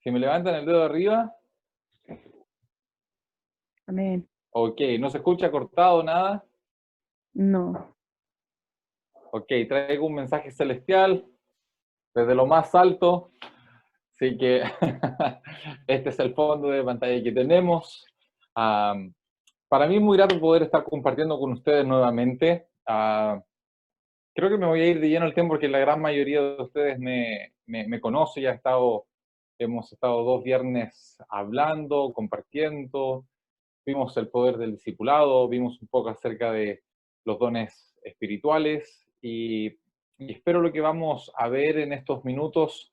Si me levantan el dedo de arriba, Amén. ok. ¿No se escucha cortado nada? No. Ok, traigo un mensaje celestial desde lo más alto. Así que este es el fondo de pantalla que tenemos. Para mí es muy grato poder estar compartiendo con ustedes nuevamente. Creo que me voy a ir de lleno al tema porque la gran mayoría de ustedes me conoce. Hemos estado 2 viernes hablando, compartiendo. Vimos el poder del discipulado, vimos un poco acerca de los dones espirituales y espero lo que vamos a ver en estos minutos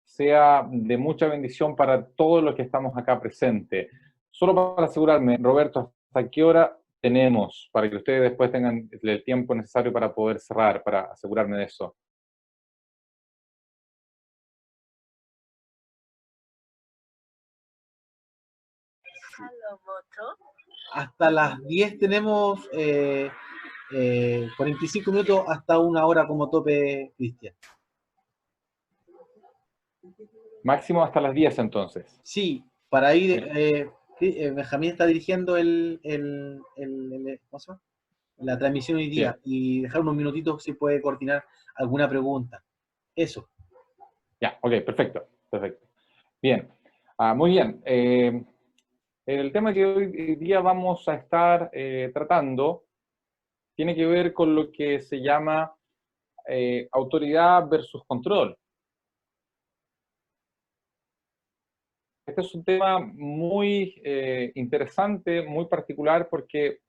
sea de mucha bendición para todos los que estamos acá presentes. Solo para asegurarme, Roberto, ¿hasta qué hora tenemos? Para que ustedes después tengan el tiempo necesario para poder cerrar, para asegurarme de eso. Hasta las 10 tenemos 45 minutos hasta 1 hora como tope, Cristian. Máximo hasta las 10 entonces. Sí, para ir, Benjamín está dirigiendo ¿cómo se llama? La transmisión hoy día, Sí. y dejar unos minutitos si puede coordinar alguna pregunta. Eso. Ya, ok, perfecto, perfecto. Bien, muy bien. El tema que hoy día vamos a estar tratando tiene que ver con lo que se llama autoridad versus control. Este es un tema muy interesante, muy particular, porque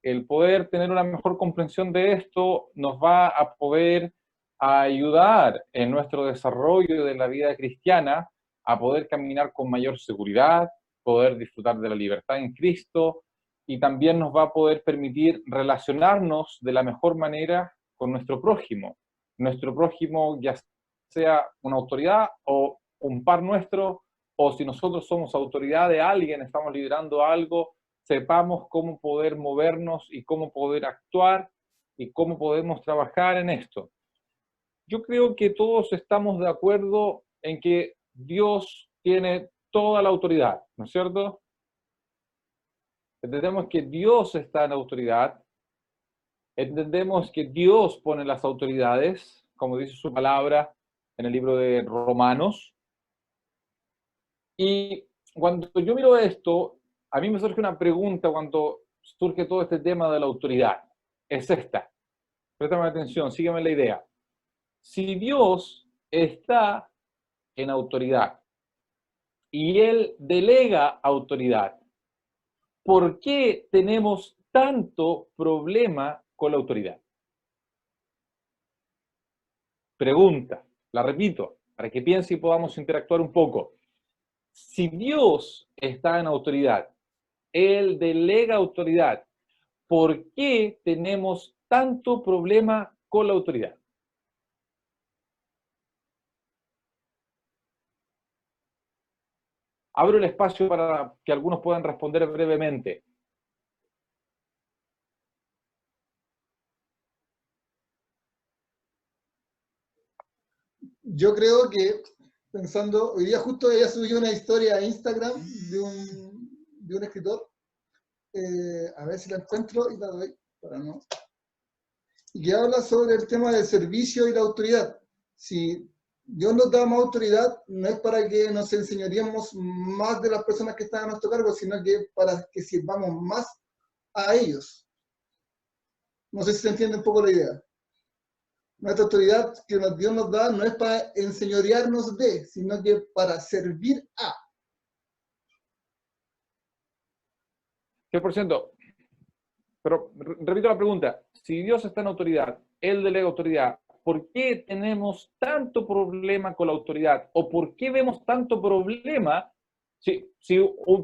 el poder tener una mejor comprensión de esto nos va a poder ayudar en nuestro desarrollo de la vida cristiana a poder caminar con mayor seguridad, poder disfrutar de la libertad en Cristo y también nos va a poder permitir relacionarnos de la mejor manera con nuestro prójimo. Nuestro prójimo ya sea una autoridad o un par nuestro, o si nosotros somos autoridad de alguien, estamos liderando algo, sepamos cómo poder movernos y cómo poder actuar y cómo podemos trabajar en esto. Yo creo que todos estamos de acuerdo en que Dios tiene toda la autoridad, ¿no es cierto? Entendemos que Dios está en autoridad, entendemos que Dios pone las autoridades, como dice su palabra en el libro de Romanos. Y cuando yo miro esto, a mí me surge una pregunta cuando surge todo este tema de la autoridad. Es esta. Préstame atención, sígueme la idea. Si Dios está en autoridad y Él delega autoridad, ¿por qué tenemos tanto problema con la autoridad? Pregunta, la repito, para que piense y podamos interactuar un poco. Si Dios está en autoridad, Él delega autoridad, ¿por qué tenemos tanto problema con la autoridad? Abro el espacio para que algunos puedan responder brevemente. Yo creo que, pensando, hoy día justo ella subió una historia a Instagram de un escritor, a ver si la encuentro y la doy, para no. Y que habla sobre el tema del servicio y la autoridad. Si Dios nos da más autoridad, no es para que nos enseñaríamos más de las personas que están a nuestro cargo, sino que para que sirvamos más a ellos. No sé si se entiende un poco la idea. Nuestra autoridad que Dios nos da no es para enseñorearnos de, sino que para servir a. 100%. Pero repito la pregunta. Si Dios está en autoridad, Él delega autoridad, ¿por qué tenemos tanto problema con la autoridad? ¿O por qué vemos tanto problema? Si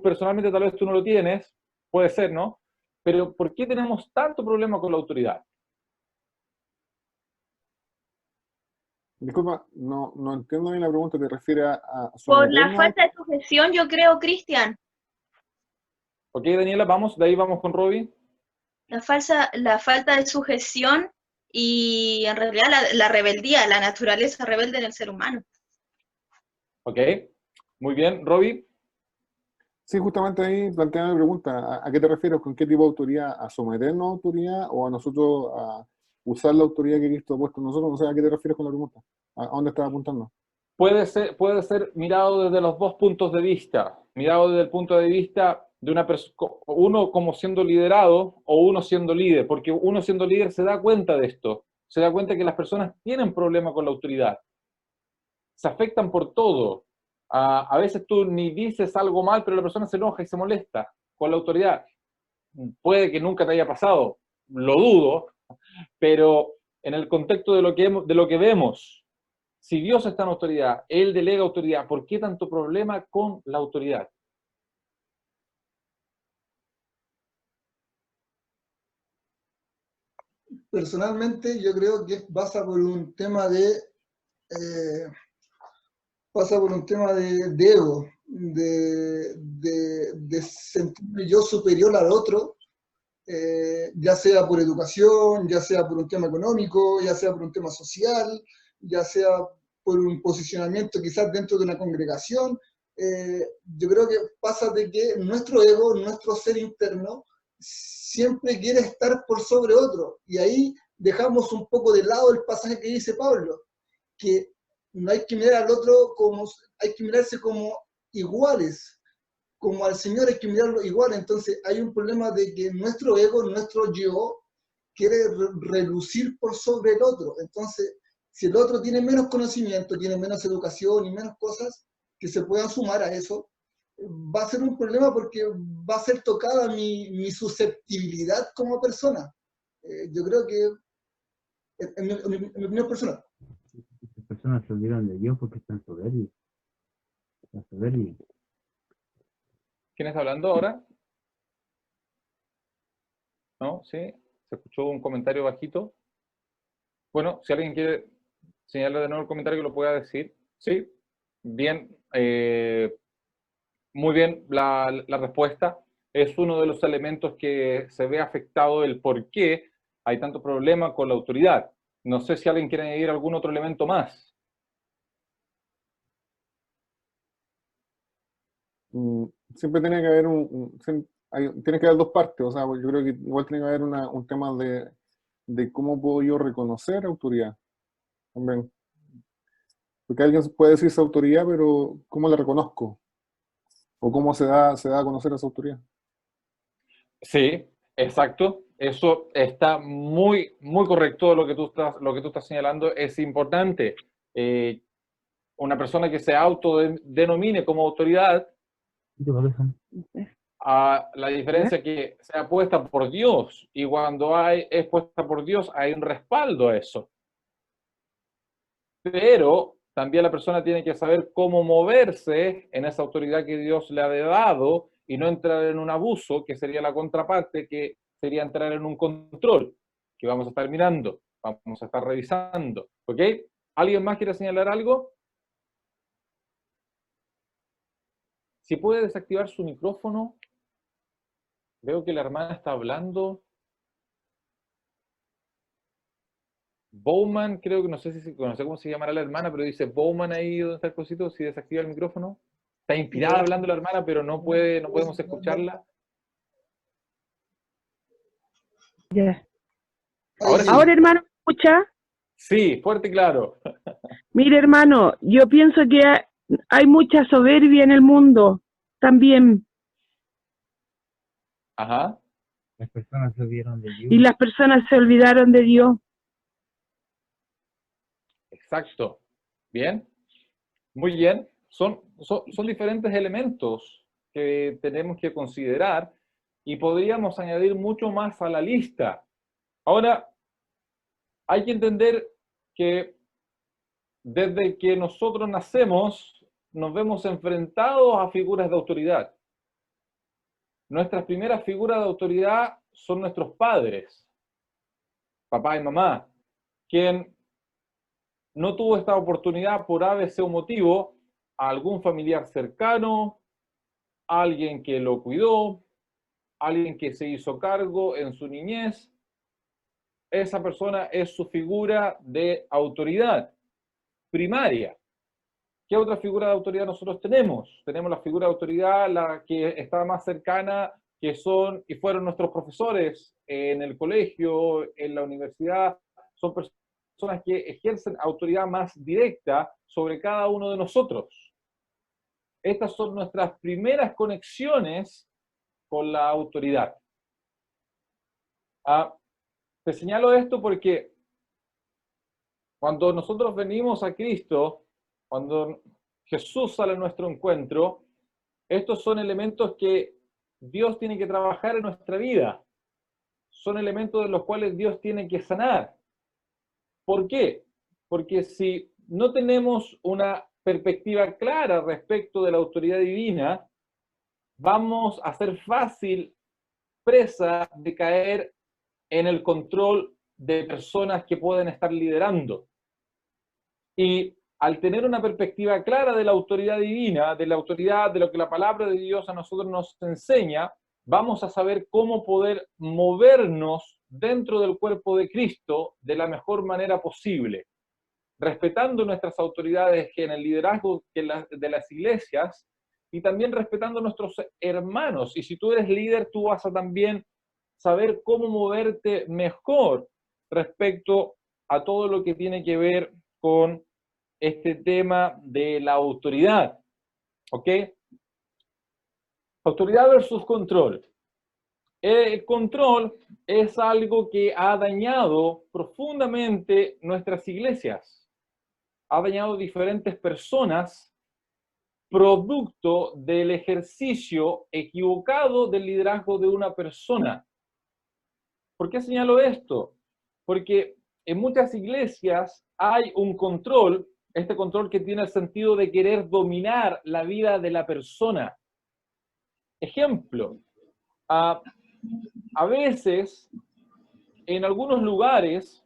personalmente tal vez tú no lo tienes, puede ser, ¿no? Pero ¿por qué tenemos tanto problema con la autoridad? Disculpa, no entiendo bien la pregunta, ¿te refieres a Por la someternos? falta de sujeción, yo creo, Cristian. Ok, Daniela, vamos, de ahí vamos con Robbie. La falta de sujeción y en realidad la rebeldía, la naturaleza rebelde en el ser humano. Ok, Muy bien, Robbie. Sí, justamente ahí planteaba mi pregunta. ¿A qué te refieres? ¿Con qué tipo de autoridad? ¿A someternos a autoridad o a nosotros a usar la autoridad que Cristo ha puesto en nosotros? No sé a qué te refieres con la pregunta. ¿A dónde estás apuntando? Puede ser mirado desde los dos puntos de vista. Mirado desde el punto de vista de una persona, uno como siendo liderado o uno siendo líder, porque uno siendo líder se da cuenta de esto. Se da cuenta que las personas tienen problema con la autoridad. Se afectan por todo. A veces tú ni dices algo mal, pero la persona se enoja y se molesta con la autoridad. Puede que nunca te haya pasado, lo dudo, pero en el contexto de lo que vemos, si Dios está en autoridad, Él delega autoridad, ¿por qué tanto problema con la autoridad? Personalmente, yo creo que pasa por un tema de ego, de sentirme yo superior al otro, ya sea por educación, ya sea por un tema económico, ya sea por un tema social, ya sea por un posicionamiento quizás dentro de una congregación. Yo creo que pasa de que nuestro ego, nuestro ser interno, siempre quiere estar por sobre otro. Y ahí dejamos un poco de lado el pasaje que dice Pablo, que no hay que mirar al otro como, hay que mirarse como iguales, como al Señor hay que mirarlo igual. Entonces hay un problema de que nuestro ego, nuestro yo, quiere relucir por sobre el otro. Entonces, si el otro tiene menos conocimiento, tiene menos educación y menos cosas que se puedan sumar a eso, va a ser un problema porque va a ser tocada mi susceptibilidad como persona. Yo creo que, en mi opinión personal. Las personas se olvidan de Dios porque están soberbios. Están soberbios. ¿Quién está hablando ahora? ¿No? ¿Sí? ¿Se escuchó un comentario bajito? Bueno, si alguien quiere señalar de nuevo el comentario que lo pueda decir. Sí, bien, muy bien la respuesta. Es uno de los elementos que se ve afectado el por qué hay tanto problema con la autoridad. No sé si alguien quiere añadir algún otro elemento más. Siempre tiene que haber tiene que haber dos partes. O sea, yo creo que igual tiene que haber un tema de cómo puedo yo reconocer autoridad también. Porque alguien puede decirse autoridad, pero ¿cómo la reconozco? ¿O cómo se da a conocer esa autoridad? Sí, exacto. Eso está muy, muy correcto lo que lo que tú estás señalando. Es importante. Una persona que se autodenomine como autoridad, a la diferencia que sea puesta por Dios, y cuando es puesta por Dios hay un respaldo a eso. Pero también la persona tiene que saber cómo moverse en esa autoridad que Dios le ha dado y no entrar en un abuso, que sería la contraparte, que sería entrar en un control, que vamos a estar mirando, vamos a estar revisando. ¿Ok? ¿Alguien más quiere señalar algo? Si puede desactivar su micrófono. Veo que la hermana está hablando. Bowman, creo que no sé no sé cómo se llamará la hermana, pero dice Bowman ahí donde está el cosito, si desactiva el micrófono. Está inspirada hablando la hermana, pero no podemos escucharla. Ya. Ahora sí. Ahora, hermano, ¿me escucha? Sí, fuerte y claro. Mire, hermano, yo pienso que hay mucha soberbia en el mundo también. Ajá. Las personas se olvidaron de Dios. Y las personas se olvidaron de Dios. Exacto. Bien. Muy bien. Son diferentes elementos que tenemos que considerar y podríamos añadir mucho más a la lista. Ahora, hay que entender que desde que nosotros nacemos, nos vemos enfrentados a figuras de autoridad. Nuestras primeras figuras de autoridad son nuestros padres, papá y mamá, quien no tuvo esta oportunidad por ABC o motivo, a algún familiar cercano, alguien que lo cuidó, alguien que se hizo cargo en su niñez. Esa persona es su figura de autoridad primaria, ¿Qué otra figura de autoridad nosotros tenemos? Tenemos la figura de autoridad, la que está más cercana, que son y fueron nuestros profesores en el colegio, en la universidad. Son personas que ejercen autoridad más directa sobre cada uno de nosotros. Estas son nuestras primeras conexiones con la autoridad. Te señalo esto porque cuando nosotros venimos a Cristo, cuando Jesús sale a nuestro encuentro, estos son elementos que Dios tiene que trabajar en nuestra vida. Son elementos de los cuales Dios tiene que sanar. ¿Por qué? Porque si no tenemos una perspectiva clara respecto de la autoridad divina, vamos a ser fácil presa de caer en el control de personas que pueden estar liderando. Y al tener una perspectiva clara de la autoridad divina, de la autoridad de lo que la palabra de Dios a nosotros nos enseña, vamos a saber cómo poder movernos dentro del cuerpo de Cristo de la mejor manera posible, respetando nuestras autoridades en el liderazgo de las iglesias y también respetando a nuestros hermanos. Y si tú eres líder, tú vas a también saber cómo moverte mejor respecto a todo lo que tiene que ver con este tema de la autoridad. ¿Ok? Autoridad versus control. El control es algo que ha dañado profundamente nuestras iglesias. Ha dañado diferentes personas producto del ejercicio equivocado del liderazgo de una persona. ¿Por qué señalo esto? Porque en muchas iglesias hay un control, este control que tiene el sentido de querer dominar la vida de la persona. Ejemplo, a veces en algunos lugares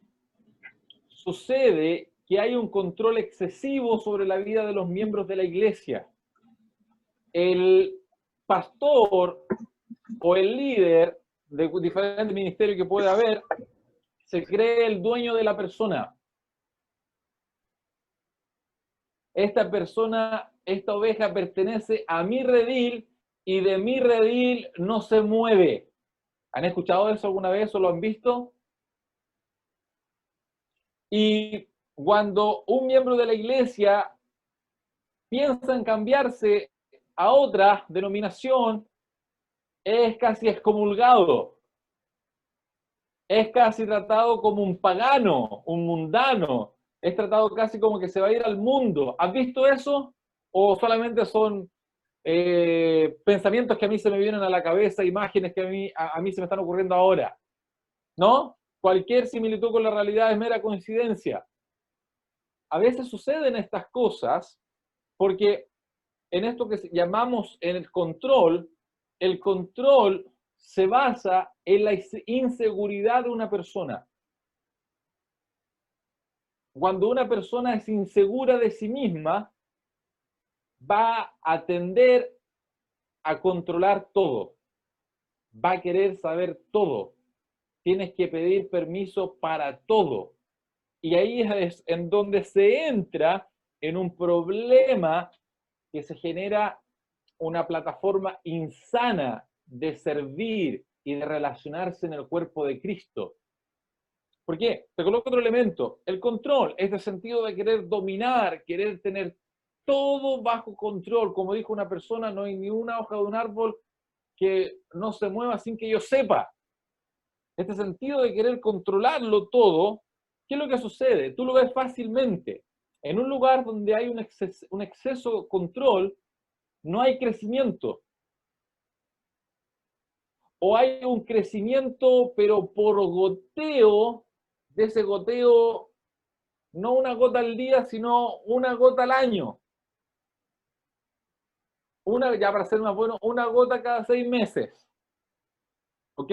sucede que hay un control excesivo sobre la vida de los miembros de la iglesia. El pastor o el líder de diferentes ministerios que puede haber se cree el dueño de la persona. Esta persona, esta oveja pertenece a mi redil y de mi redil no se mueve. ¿Han escuchado eso alguna vez o lo han visto? Y cuando un miembro de la iglesia piensa en cambiarse a otra denominación, es casi excomulgado. Es casi tratado como un pagano, un mundano. Es tratado casi como que se va a ir al mundo. ¿Has visto eso? ¿O solamente son pensamientos que a mí se me vienen a la cabeza, imágenes que a mí se me están ocurriendo ahora? ¿No? Cualquier similitud con la realidad es mera coincidencia. A veces suceden estas cosas porque en esto que llamamos en el control se basa en la inseguridad de una persona. Cuando una persona es insegura de sí misma, va a tender a controlar todo. Va a querer saber todo. Tienes que pedir permiso para todo. Y ahí es en donde se entra en un problema que se genera una plataforma insana de servir y de relacionarse en el cuerpo de Cristo. ¿Por qué? Te coloco otro elemento. El control, este sentido de querer dominar, querer tener todo bajo control. Como dijo una persona, no hay ni una hoja de un árbol que no se mueva sin que yo sepa. Este sentido de querer controlarlo todo, ¿qué es lo que sucede? Tú lo ves fácilmente. En un lugar donde hay un exceso de control, no hay crecimiento. O hay un crecimiento, pero por goteo, de ese goteo, no una gota al día, sino una gota al año. Ya para ser más bueno, una gota cada 6 meses. ¿Ok?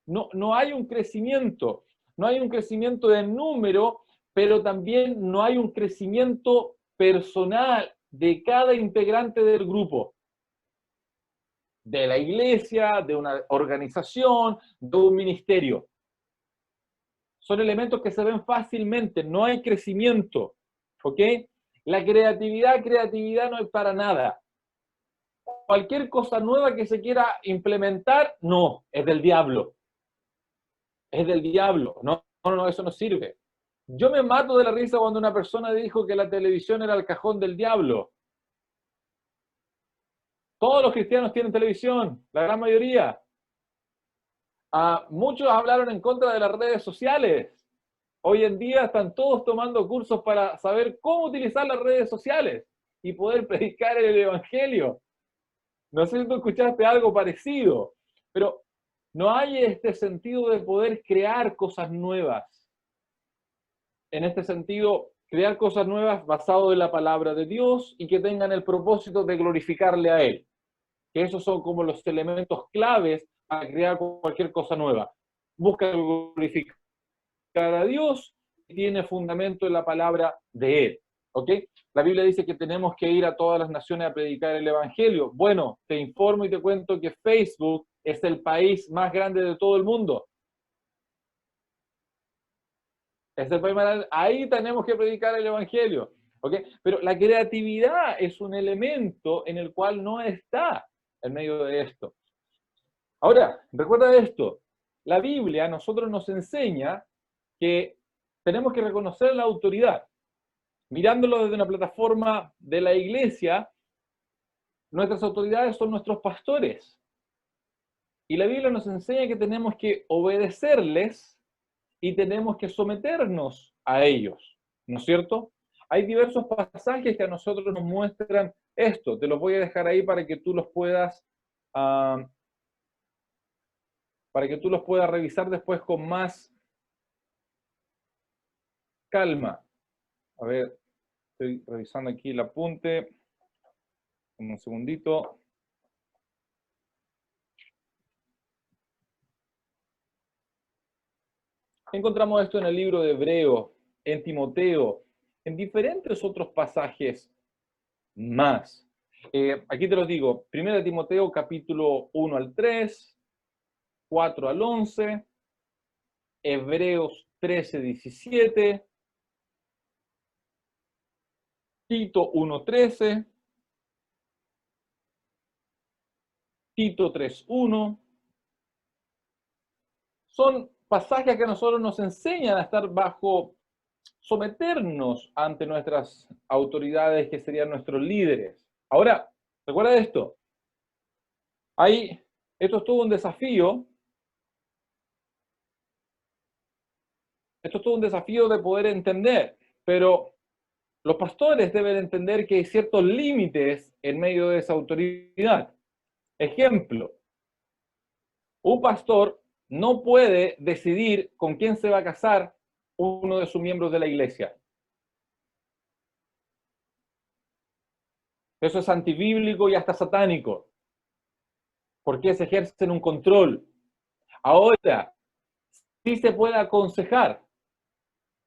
No hay un crecimiento. No hay un crecimiento de número, pero también no hay un crecimiento personal de cada integrante del grupo. De la iglesia, de una organización, de un ministerio. Son elementos que se ven fácilmente, no hay crecimiento, ¿ok? La creatividad no es para nada. Cualquier cosa nueva que se quiera implementar, no, es del diablo. Es del diablo. No, eso no sirve. Yo me mato de la risa cuando una persona dijo que la televisión era el cajón del diablo. Todos los cristianos tienen televisión, la gran mayoría. Muchos hablaron en contra de las redes sociales. Hoy en día están todos tomando cursos para saber cómo utilizar las redes sociales y poder predicar el evangelio. No sé si tú escuchaste algo parecido, pero no hay este sentido de poder crear cosas nuevas. En este sentido, crear cosas nuevas basado en la palabra de Dios y que tengan el propósito de glorificarle a Él. Que esos son como los elementos claves para crear cualquier cosa nueva. Busca glorificar a Dios y tiene fundamento en la palabra de Él. ¿Ok? La Biblia dice que tenemos que ir a todas las naciones a predicar el evangelio. Bueno, te informo y te cuento que Facebook es el país más grande de todo el mundo. Es el país más grande. Ahí tenemos que predicar el evangelio. ¿Ok? Pero la creatividad es un elemento en el cual no está en medio de esto. Ahora, recuerda esto. La Biblia a nosotros nos enseña que tenemos que reconocer la autoridad. Mirándolo desde una plataforma de la iglesia, nuestras autoridades son nuestros pastores. Y la Biblia nos enseña que tenemos que obedecerles y tenemos que someternos a ellos, ¿no es cierto? Hay diversos pasajes que a nosotros nos muestran esto. Te los voy a dejar ahí para que tú los puedas, revisar después con más calma. A ver, estoy revisando aquí el apunte. Un segundito. Encontramos esto en el libro de Hebreo, en Timoteo, en diferentes otros pasajes más. Aquí te los digo, 1 Timoteo capítulo 1 al 3, 4 al 11, Hebreos 13, 17, Tito 1, 13, Tito 3, 1. Son pasajes que a nosotros nos enseñan a estar someternos ante nuestras autoridades, que serían nuestros líderes. Ahora, recuerda esto. Esto es todo un desafío. Esto es todo un desafío de poder entender, pero los pastores deben entender que hay ciertos límites en medio de esa autoridad. Ejemplo, un pastor no puede decidir con quién se va a casar uno de sus miembros de la iglesia. Eso es antibíblico y hasta satánico, porque se ejerce un control. Ahora, sí se puede aconsejar,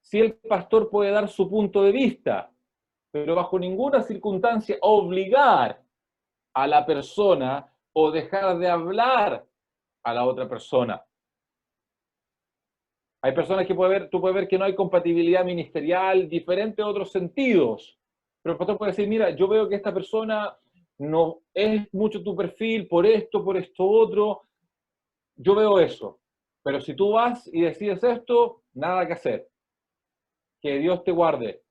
sí el pastor puede dar su punto de vista, pero bajo ninguna circunstancia obligar a la persona o dejar de hablar a la otra persona. Hay personas que tú puedes ver que no hay compatibilidad ministerial, diferente a otros sentidos. Pero el pastor puede decir, mira, yo veo que esta persona no es mucho tu perfil por esto otro. Yo veo eso. Pero si tú vas y decides esto, nada que hacer. Que Dios te guarde.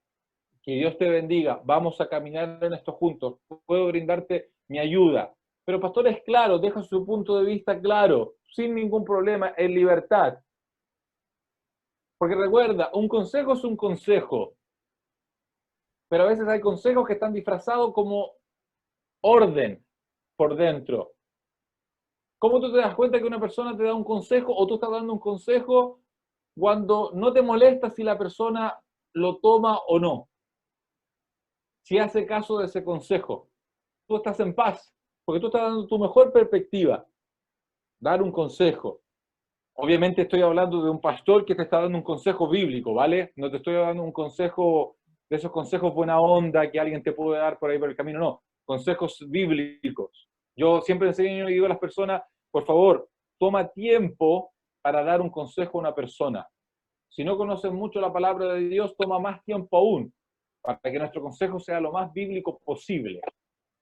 Que Dios te bendiga. Vamos a caminar en esto juntos. Puedo brindarte mi ayuda. Pero el pastor es claro, deja su punto de vista claro, sin ningún problema, en libertad. Porque recuerda, un consejo es un consejo. Pero a veces hay consejos que están disfrazados como orden por dentro. ¿Cómo tú te das cuenta que una persona te da un consejo o tú estás dando un consejo cuando no te molesta si la persona lo toma o no? Si hace caso de ese consejo, tú estás en paz, porque tú estás dando tu mejor perspectiva. Dar un consejo. Obviamente estoy hablando de un pastor que te está dando un consejo bíblico, ¿vale? No te estoy dando un consejo, de esos consejos buena onda que alguien te puede dar por ahí por el camino, no. Consejos bíblicos. Yo siempre enseño y digo a las personas, por favor, toma tiempo para dar un consejo a una persona. Si no conoces mucho la palabra de Dios, toma más tiempo aún para que nuestro consejo sea lo más bíblico posible.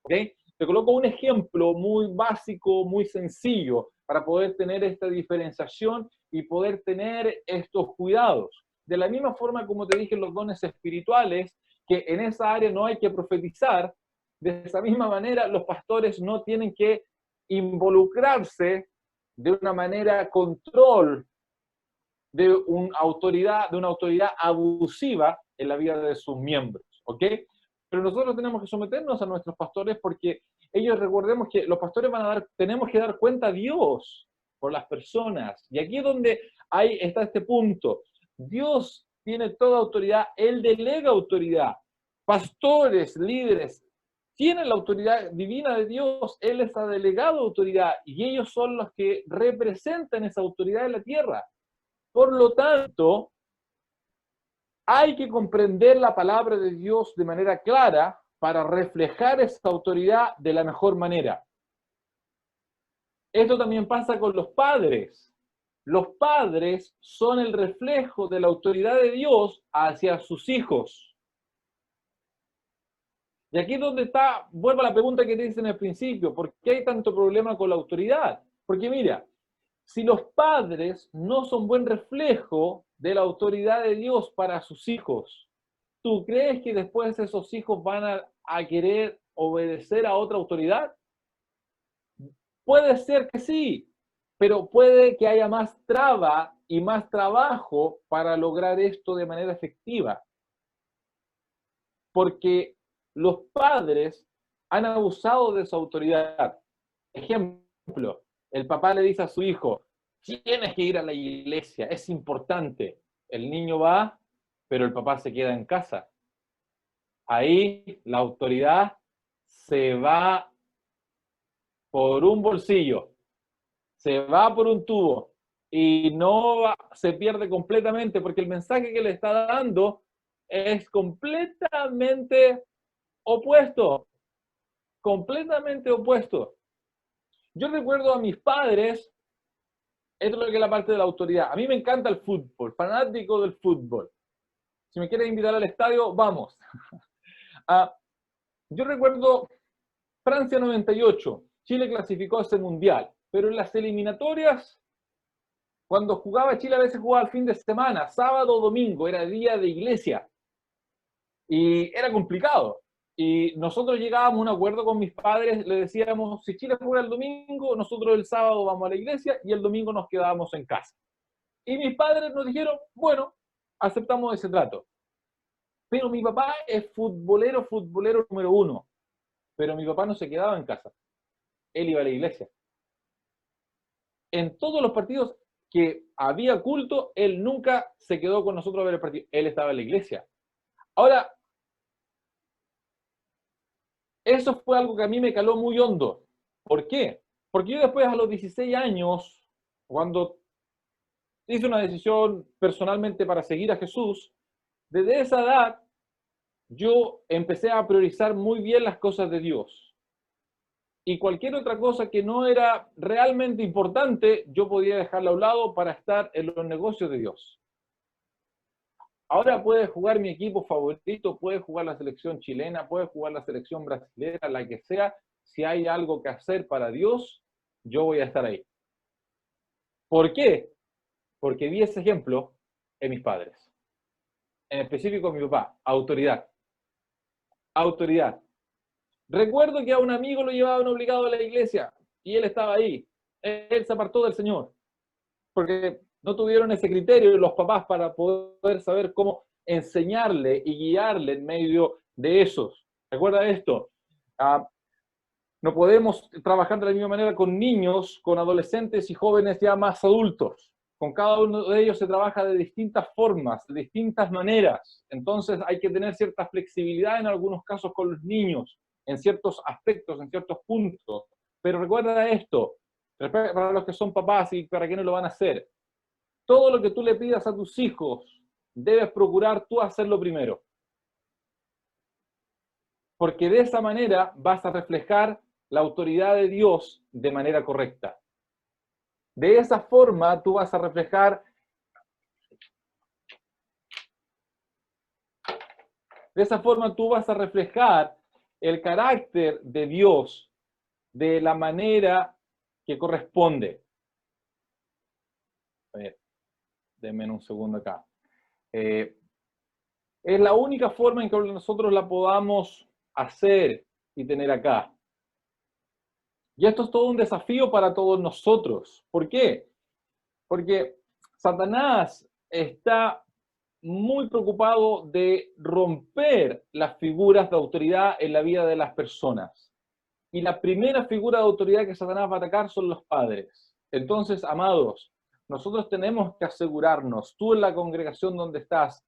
¿Ok? Te coloco un ejemplo muy básico, muy sencillo, para poder tener esta diferenciación y poder tener estos cuidados. De la misma forma como te dije en los dones espirituales, que en esa área no hay que profetizar, de esa misma manera los pastores no tienen que involucrarse de una manera control de una autoridad abusiva en la vida de sus miembros, ¿ok? Pero nosotros tenemos que someternos a nuestros pastores porque ellos, recordemos que los pastores tenemos que dar cuenta a Dios por las personas. Y aquí es donde está este punto. Dios tiene toda autoridad, Él delega autoridad. Pastores, líderes, tienen la autoridad divina de Dios, Él les ha delegado autoridad y ellos son los que representan esa autoridad en la tierra. Por lo tanto, hay que comprender la palabra de Dios de manera clara para reflejar esa autoridad de la mejor manera. Esto también pasa con los padres. Los padres son el reflejo de la autoridad de Dios hacia sus hijos. Y aquí es donde vuelvo a la pregunta que te hice en el principio, ¿por qué hay tanto problema con la autoridad? Porque mira, si los padres no son buen reflejo de la autoridad de Dios para sus hijos, ¿tú crees que después esos hijos van a querer obedecer a otra autoridad? Puede ser que sí, pero puede que haya más traba y más trabajo para lograr esto de manera efectiva. Porque los padres han abusado de su autoridad. Ejemplo, el papá le dice a su hijo, tienes que ir a la iglesia, es importante. El niño va, pero el papá se queda en casa. Ahí la autoridad se va por un bolsillo, se va por un tubo y se pierde completamente porque el mensaje que le está dando es completamente opuesto. Completamente opuesto. Yo recuerdo a mis padres, esto es lo que es la parte de la autoridad. A mí me encanta el fútbol, fanático del fútbol. Si me quieren invitar al estadio, vamos. Yo recuerdo Francia 98, Chile clasificó a ese mundial, pero en las eliminatorias, cuando jugaba Chile a veces jugaba el fin de semana, sábado o domingo, era día de iglesia. Y era complicado. Y nosotros llegábamos a un acuerdo con mis padres, le decíamos, si Chile juega el domingo, nosotros el sábado vamos a la iglesia y el domingo nos quedábamos en casa. Y mis padres nos dijeron, bueno, aceptamos ese trato. Pero mi papá es futbolero número uno. Pero mi papá no se quedaba en casa. Él iba a la iglesia. En todos los partidos que había culto, él nunca se quedó con nosotros a ver el partido. Él estaba en la iglesia. Ahora, eso fue algo que a mí me caló muy hondo. ¿Por qué? Porque yo después a los 16 años, cuando hice una decisión personalmente para seguir a Jesús, desde esa edad yo empecé a priorizar muy bien las cosas de Dios. Y cualquier otra cosa que no era realmente importante, yo podía dejarla a un lado para estar en los negocios de Dios. Ahora puede jugar mi equipo favorito, puede jugar la selección chilena, puede jugar la selección brasileña, la que sea. Si hay algo que hacer para Dios, yo voy a estar ahí. ¿Por qué? Porque vi ese ejemplo en mis padres. En específico en mi papá, autoridad. Autoridad. Recuerdo que a un amigo lo llevaban obligado a la iglesia y él estaba ahí. Él se apartó del Señor. Porque no tuvieron ese criterio los papás para poder saber cómo enseñarle y guiarle en medio de esos. Recuerda esto. No podemos trabajar de la misma manera con niños, con adolescentes y jóvenes ya más adultos. Con cada uno de ellos se trabaja de distintas formas, de distintas maneras. Entonces hay que tener cierta flexibilidad en algunos casos con los niños, en ciertos aspectos, en ciertos puntos. Pero recuerda esto, para los que son papás y para quienes lo van a hacer. Todo lo que tú le pidas a tus hijos, debes procurar tú hacerlo primero. Porque de esa manera vas a reflejar la autoridad de Dios de manera correcta. De esa forma tú vas a reflejar De esa forma tú vas a reflejar el carácter de Dios de la manera que corresponde. A ver, denme un segundo acá. Es la única forma en que nosotros la podamos hacer y tener acá. Y esto es todo un desafío para todos nosotros. ¿Por qué? Porque Satanás está muy preocupado de romper las figuras de autoridad en la vida de las personas. Y la primera figura de autoridad que Satanás va a atacar son los padres. Entonces, amados, nosotros tenemos que asegurarnos, tú en la congregación donde estás,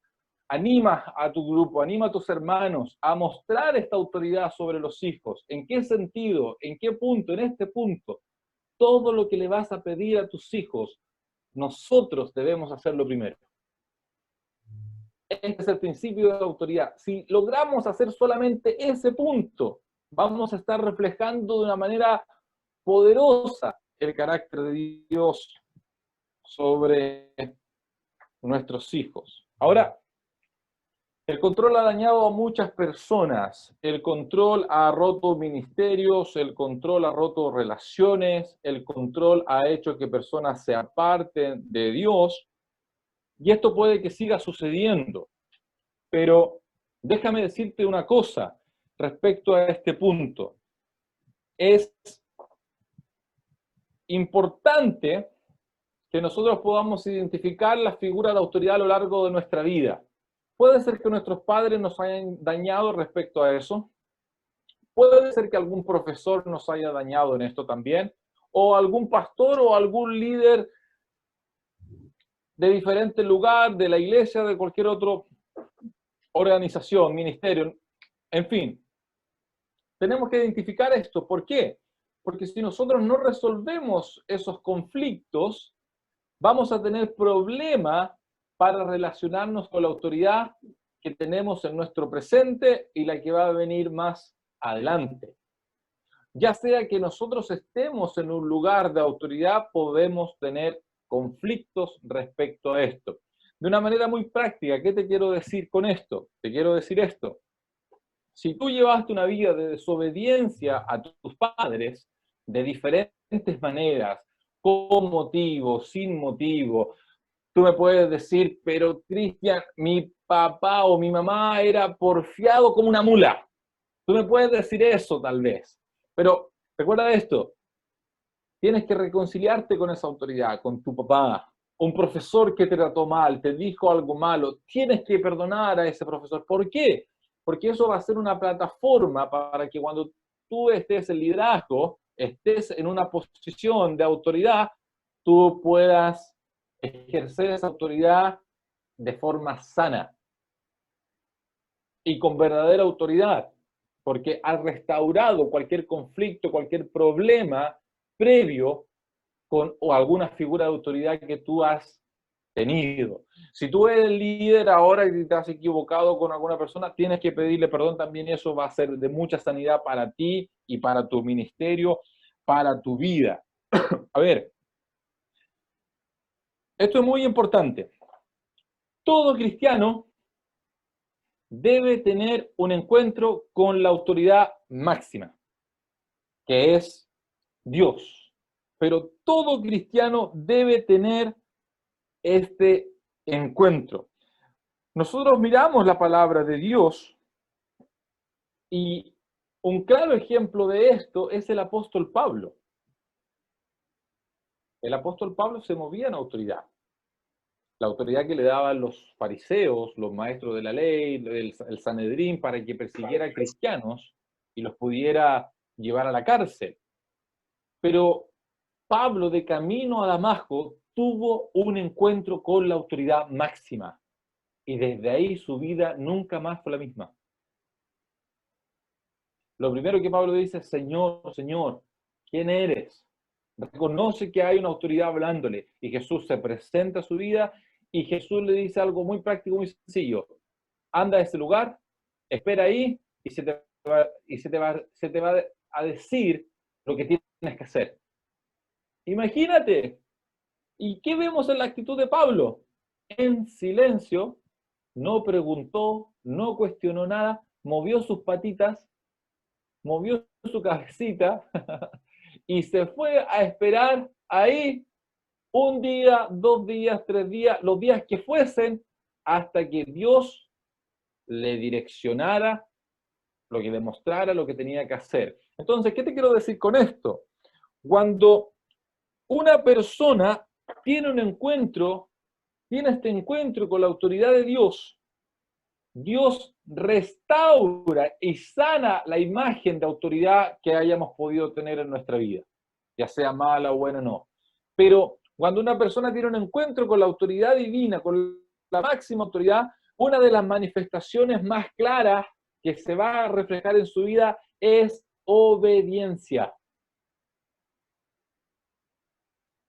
anima a tu grupo, anima a tus hermanos a mostrar esta autoridad sobre los hijos. ¿En qué sentido? ¿En qué punto? En este punto. Todo lo que le vas a pedir a tus hijos, nosotros debemos hacerlo primero. Este es el principio de autoridad. Si logramos hacer solamente ese punto, vamos a estar reflejando de una manera poderosa el carácter de Dios sobre nuestros hijos. Ahora, el control ha dañado a muchas personas. El control ha roto ministerios, el control ha roto relaciones, el control ha hecho que personas se aparten de Dios. Y esto puede que siga sucediendo. Pero déjame decirte una cosa respecto a este punto. Es importante que nosotros podamos identificar la figura de autoridad a lo largo de nuestra vida. Puede ser que nuestros padres nos hayan dañado respecto a eso. Puede ser que algún profesor nos haya dañado en esto también. O algún pastor o algún líder de diferente lugar, de la iglesia, de cualquier otra organización, ministerio, en fin. Tenemos que identificar esto. ¿Por qué? Porque si nosotros no resolvemos esos conflictos, vamos a tener problemas para relacionarnos con la autoridad que tenemos en nuestro presente y la que va a venir más adelante. Ya sea que nosotros estemos en un lugar de autoridad, podemos tener conflictos respecto a esto. De una manera muy práctica, ¿qué te quiero decir con esto? Te quiero decir esto. Si tú llevaste una vida de desobediencia a tus padres de diferentes maneras, con motivo, sin motivo, tú me puedes decir, pero Cristian, mi papá o mi mamá era porfiado como una mula. Tú me puedes decir eso tal vez. Pero recuerda esto, tienes que reconciliarte con esa autoridad, con tu papá. Un profesor que te trató mal, te dijo algo malo, tienes que perdonar a ese profesor. ¿Por qué? Porque eso va a ser una plataforma para que cuando tú estés en liderazgo, estés en una posición de autoridad, tú puedas ejercer esa autoridad de forma sana y con verdadera autoridad, porque has restaurado cualquier conflicto, cualquier problema previo con o alguna figura de autoridad que tú has tenido. Si tú eres el líder ahora y te has equivocado con alguna persona, tienes que pedirle perdón también. Eso va a ser de mucha sanidad para ti y para tu ministerio, para tu vida. A ver, esto es muy importante. Todo cristiano debe tener un encuentro con la autoridad máxima, que es Dios. Pero todo cristiano debe tener este encuentro. Nosotros miramos la palabra de Dios y un claro ejemplo de esto es el apóstol Pablo. El apóstol Pablo se movía en autoridad. La autoridad que le daban los fariseos, los maestros de la ley, el Sanedrín, para que persiguiera a cristianos y los pudiera llevar a la cárcel. Pero Pablo, de camino a Damasco, tuvo un encuentro con la autoridad máxima. Y desde ahí su vida nunca más fue la misma. Lo primero que Pablo dice es, Señor, Señor, ¿quién eres? Reconoce que hay una autoridad hablándole. Y Jesús se presenta a su vida y Jesús le dice algo muy práctico, muy sencillo. Anda a ese lugar, espera ahí y se te va a decir lo que tienes que hacer. Imagínate. ¿Y qué vemos en la actitud de Pablo? En silencio, no preguntó, no cuestionó nada, movió sus patitas, movió su cabecita y se fue a esperar ahí un día, 2 días, 3 días, los días que fuesen, hasta que Dios le direccionara, lo que le mostrara, lo que tenía que hacer. Entonces, ¿qué te quiero decir con esto? Cuando una persona tiene un encuentro, tiene este encuentro con la autoridad de Dios, Dios restaura y sana la imagen de autoridad que hayamos podido tener en nuestra vida, ya sea mala o buena o no. Pero cuando una persona tiene un encuentro con la autoridad divina, con la máxima autoridad, una de las manifestaciones más claras que se va a reflejar en su vida es obediencia.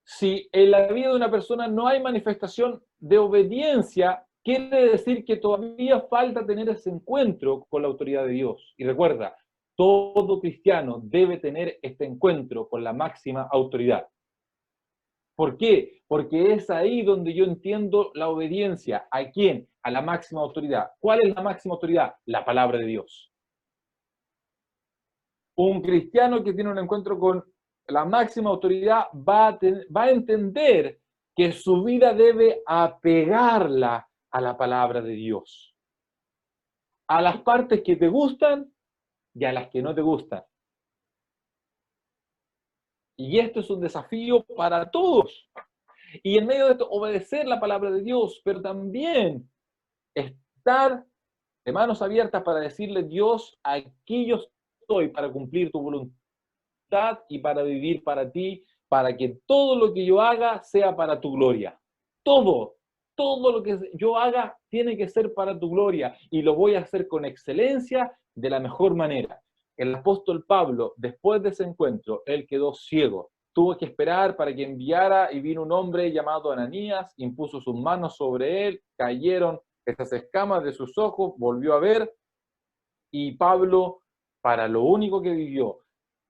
Si en la vida de una persona no hay manifestación de obediencia, quiere decir que todavía falta tener ese encuentro con la autoridad de Dios. Y recuerda, todo cristiano debe tener este encuentro con la máxima autoridad. ¿Por qué? Porque es ahí donde yo entiendo la obediencia. ¿A quién? A la máxima autoridad. ¿Cuál es la máxima autoridad? La palabra de Dios. Un cristiano que tiene un encuentro con la máxima autoridad va a entender que su vida debe apegarla a la palabra de Dios. A las partes que te gustan y a las que no te gustan. Y esto es un desafío para todos. Y en medio de esto, obedecer la palabra de Dios, pero también estar de manos abiertas para decirle, Dios, aquí yo estoy para cumplir tu voluntad y para vivir para ti, para que todo lo que yo haga sea para tu gloria. Todo lo que yo haga tiene que ser para tu gloria y lo voy a hacer con excelencia de la mejor manera. El apóstol Pablo, después de ese encuentro, él quedó ciego. Tuvo que esperar para que enviara y vino un hombre llamado Ananías, impuso sus manos sobre él, cayeron esas escamas de sus ojos, volvió a ver y Pablo, para lo único que vivió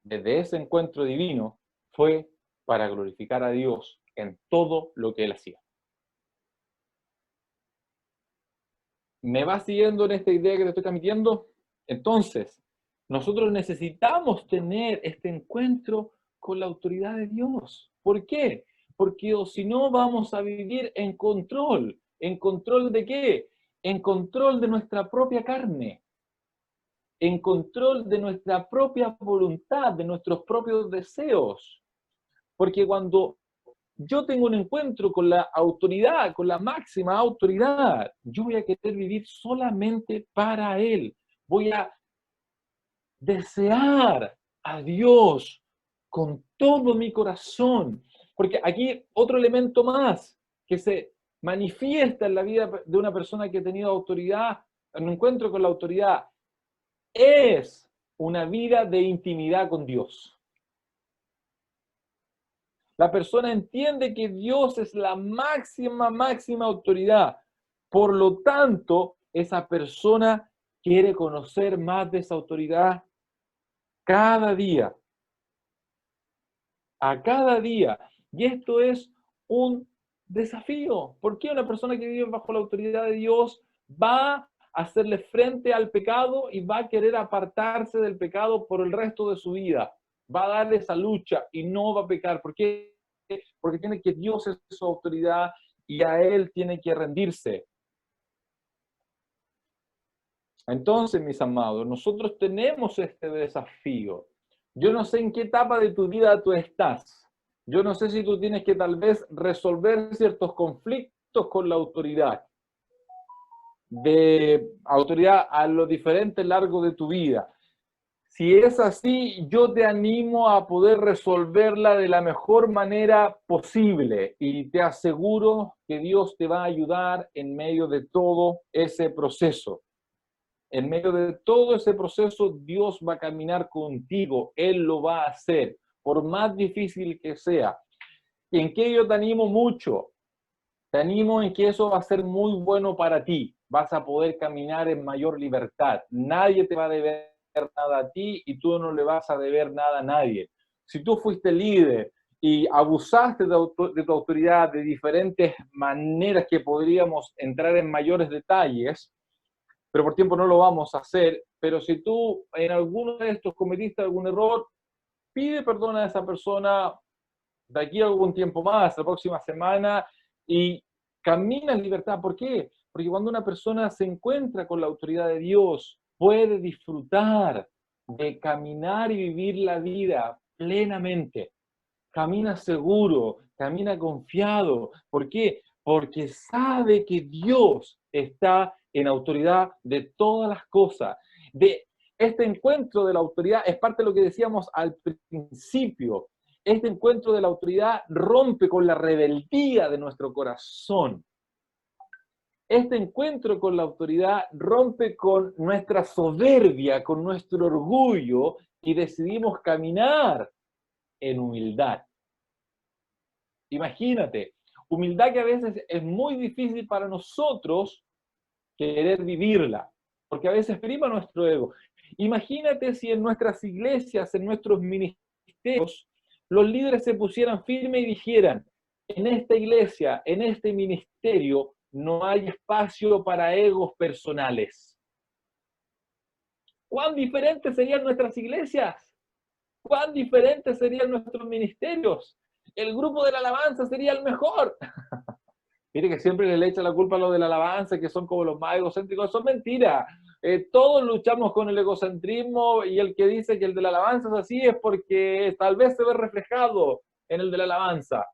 desde ese encuentro divino, fue para glorificar a Dios en todo lo que él hacía. ¿Me vas siguiendo en esta idea que te estoy transmitiendo? Entonces, nosotros necesitamos tener este encuentro con la autoridad de Dios. ¿Por qué? Porque si no vamos a vivir en control. ¿En control de qué? En control de nuestra propia carne. En control de nuestra propia voluntad, de nuestros propios deseos. Porque cuando yo tengo un encuentro con la autoridad, con la máxima autoridad, yo voy a querer vivir solamente para Él. Voy a desear a Dios con todo mi corazón. Porque aquí otro elemento más que se manifiesta en la vida de una persona que ha tenido autoridad, en un encuentro con la autoridad, es una vida de intimidad con Dios. La persona entiende que Dios es la máxima autoridad. Por lo tanto, esa persona quiere conocer más de esa autoridad cada día. A cada día. Y esto es un desafío. ¿Por qué una persona que vive bajo la autoridad de Dios va a hacerle frente al pecado y va a querer apartarse del pecado por el resto de su vida? Va a darle esa lucha y no va a pecar. ¿Por qué? Porque tiene que Dios es su autoridad y a Él tiene que rendirse. Entonces, mis amados, nosotros tenemos este desafío. Yo no sé en qué etapa de tu vida tú estás. Yo no sé si tú tienes que tal vez resolver ciertos conflictos con la autoridad. De autoridad a lo diferente largo de tu vida. Si es así, yo te animo a poder resolverla de la mejor manera posible y te aseguro que Dios te va a ayudar en medio de todo ese proceso. En medio de todo ese proceso, Dios va a caminar contigo. Él lo va a hacer, por más difícil que sea. ¿Y en qué yo te animo mucho? Te animo en que eso va a ser muy bueno para ti. Vas a poder caminar en mayor libertad. Nadie te va a deber nada a ti y tú no le vas a deber nada a nadie. Si tú fuiste líder y abusaste de tu autoridad de diferentes maneras que podríamos entrar en mayores detalles, pero por tiempo no lo vamos a hacer. Pero si tú en alguno de estos cometiste algún error, pide perdón a esa persona de aquí a algún tiempo más, la próxima semana, y camina en libertad. ¿Por qué? Porque cuando una persona se encuentra con la autoridad de Dios, puede disfrutar de caminar y vivir la vida plenamente. Camina seguro, camina confiado. ¿Por qué? Porque sabe que Dios está en autoridad de todas las cosas. Este encuentro de la autoridad es parte de lo que decíamos al principio. Este encuentro de la autoridad rompe con la rebeldía de nuestro corazón. Este encuentro con la autoridad rompe con nuestra soberbia, con nuestro orgullo, y decidimos caminar en humildad. Imagínate, humildad que a veces es muy difícil para nosotros querer vivirla, porque a veces prima nuestro ego. Imagínate si en nuestras iglesias, en nuestros ministerios, los líderes se pusieran firmes y dijeran: en esta iglesia, en este ministerio, no hay espacio para egos personales. ¿Cuán diferentes serían nuestras iglesias? ¿Cuán diferentes serían nuestros ministerios? El grupo de la alabanza sería el mejor. Mire que siempre le echan la culpa a los de la alabanza, que son como los más egocéntricos. Eso es mentira. Todos luchamos con el egocentrismo, y el que dice que el de la alabanza es así es porque tal vez se ve reflejado en el de la alabanza.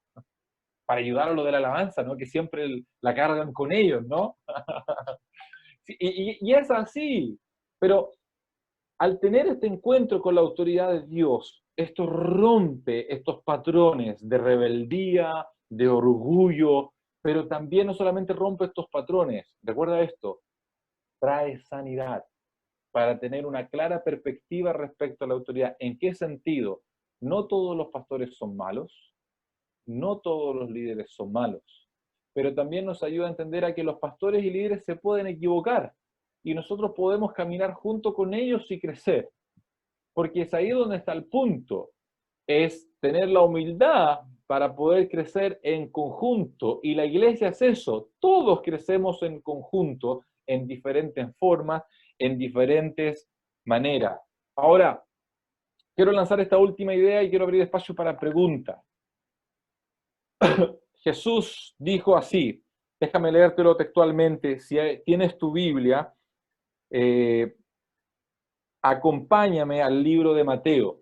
Para ayudar a los de la alabanza, ¿no? Que siempre la cargan con ellos, ¿no? y es así. Pero al tener este encuentro con la autoridad de Dios, esto rompe estos patrones de rebeldía, de orgullo, pero también no solamente rompe estos patrones, recuerda esto, trae sanidad para tener una clara perspectiva respecto a la autoridad. ¿En qué sentido? No todos los pastores son malos, no todos los líderes son malos, pero también nos ayuda a entender a que los pastores y líderes se pueden equivocar, y nosotros podemos caminar junto con ellos y crecer, porque es ahí donde está el punto, es tener la humildad para poder crecer en conjunto, y la iglesia es eso, todos crecemos en conjunto, en diferentes formas, en diferentes maneras. Ahora, quiero lanzar esta última idea y quiero abrir espacio para preguntas. Jesús dijo así, déjame leértelo textualmente, si tienes tu Biblia, acompáñame al libro de Mateo.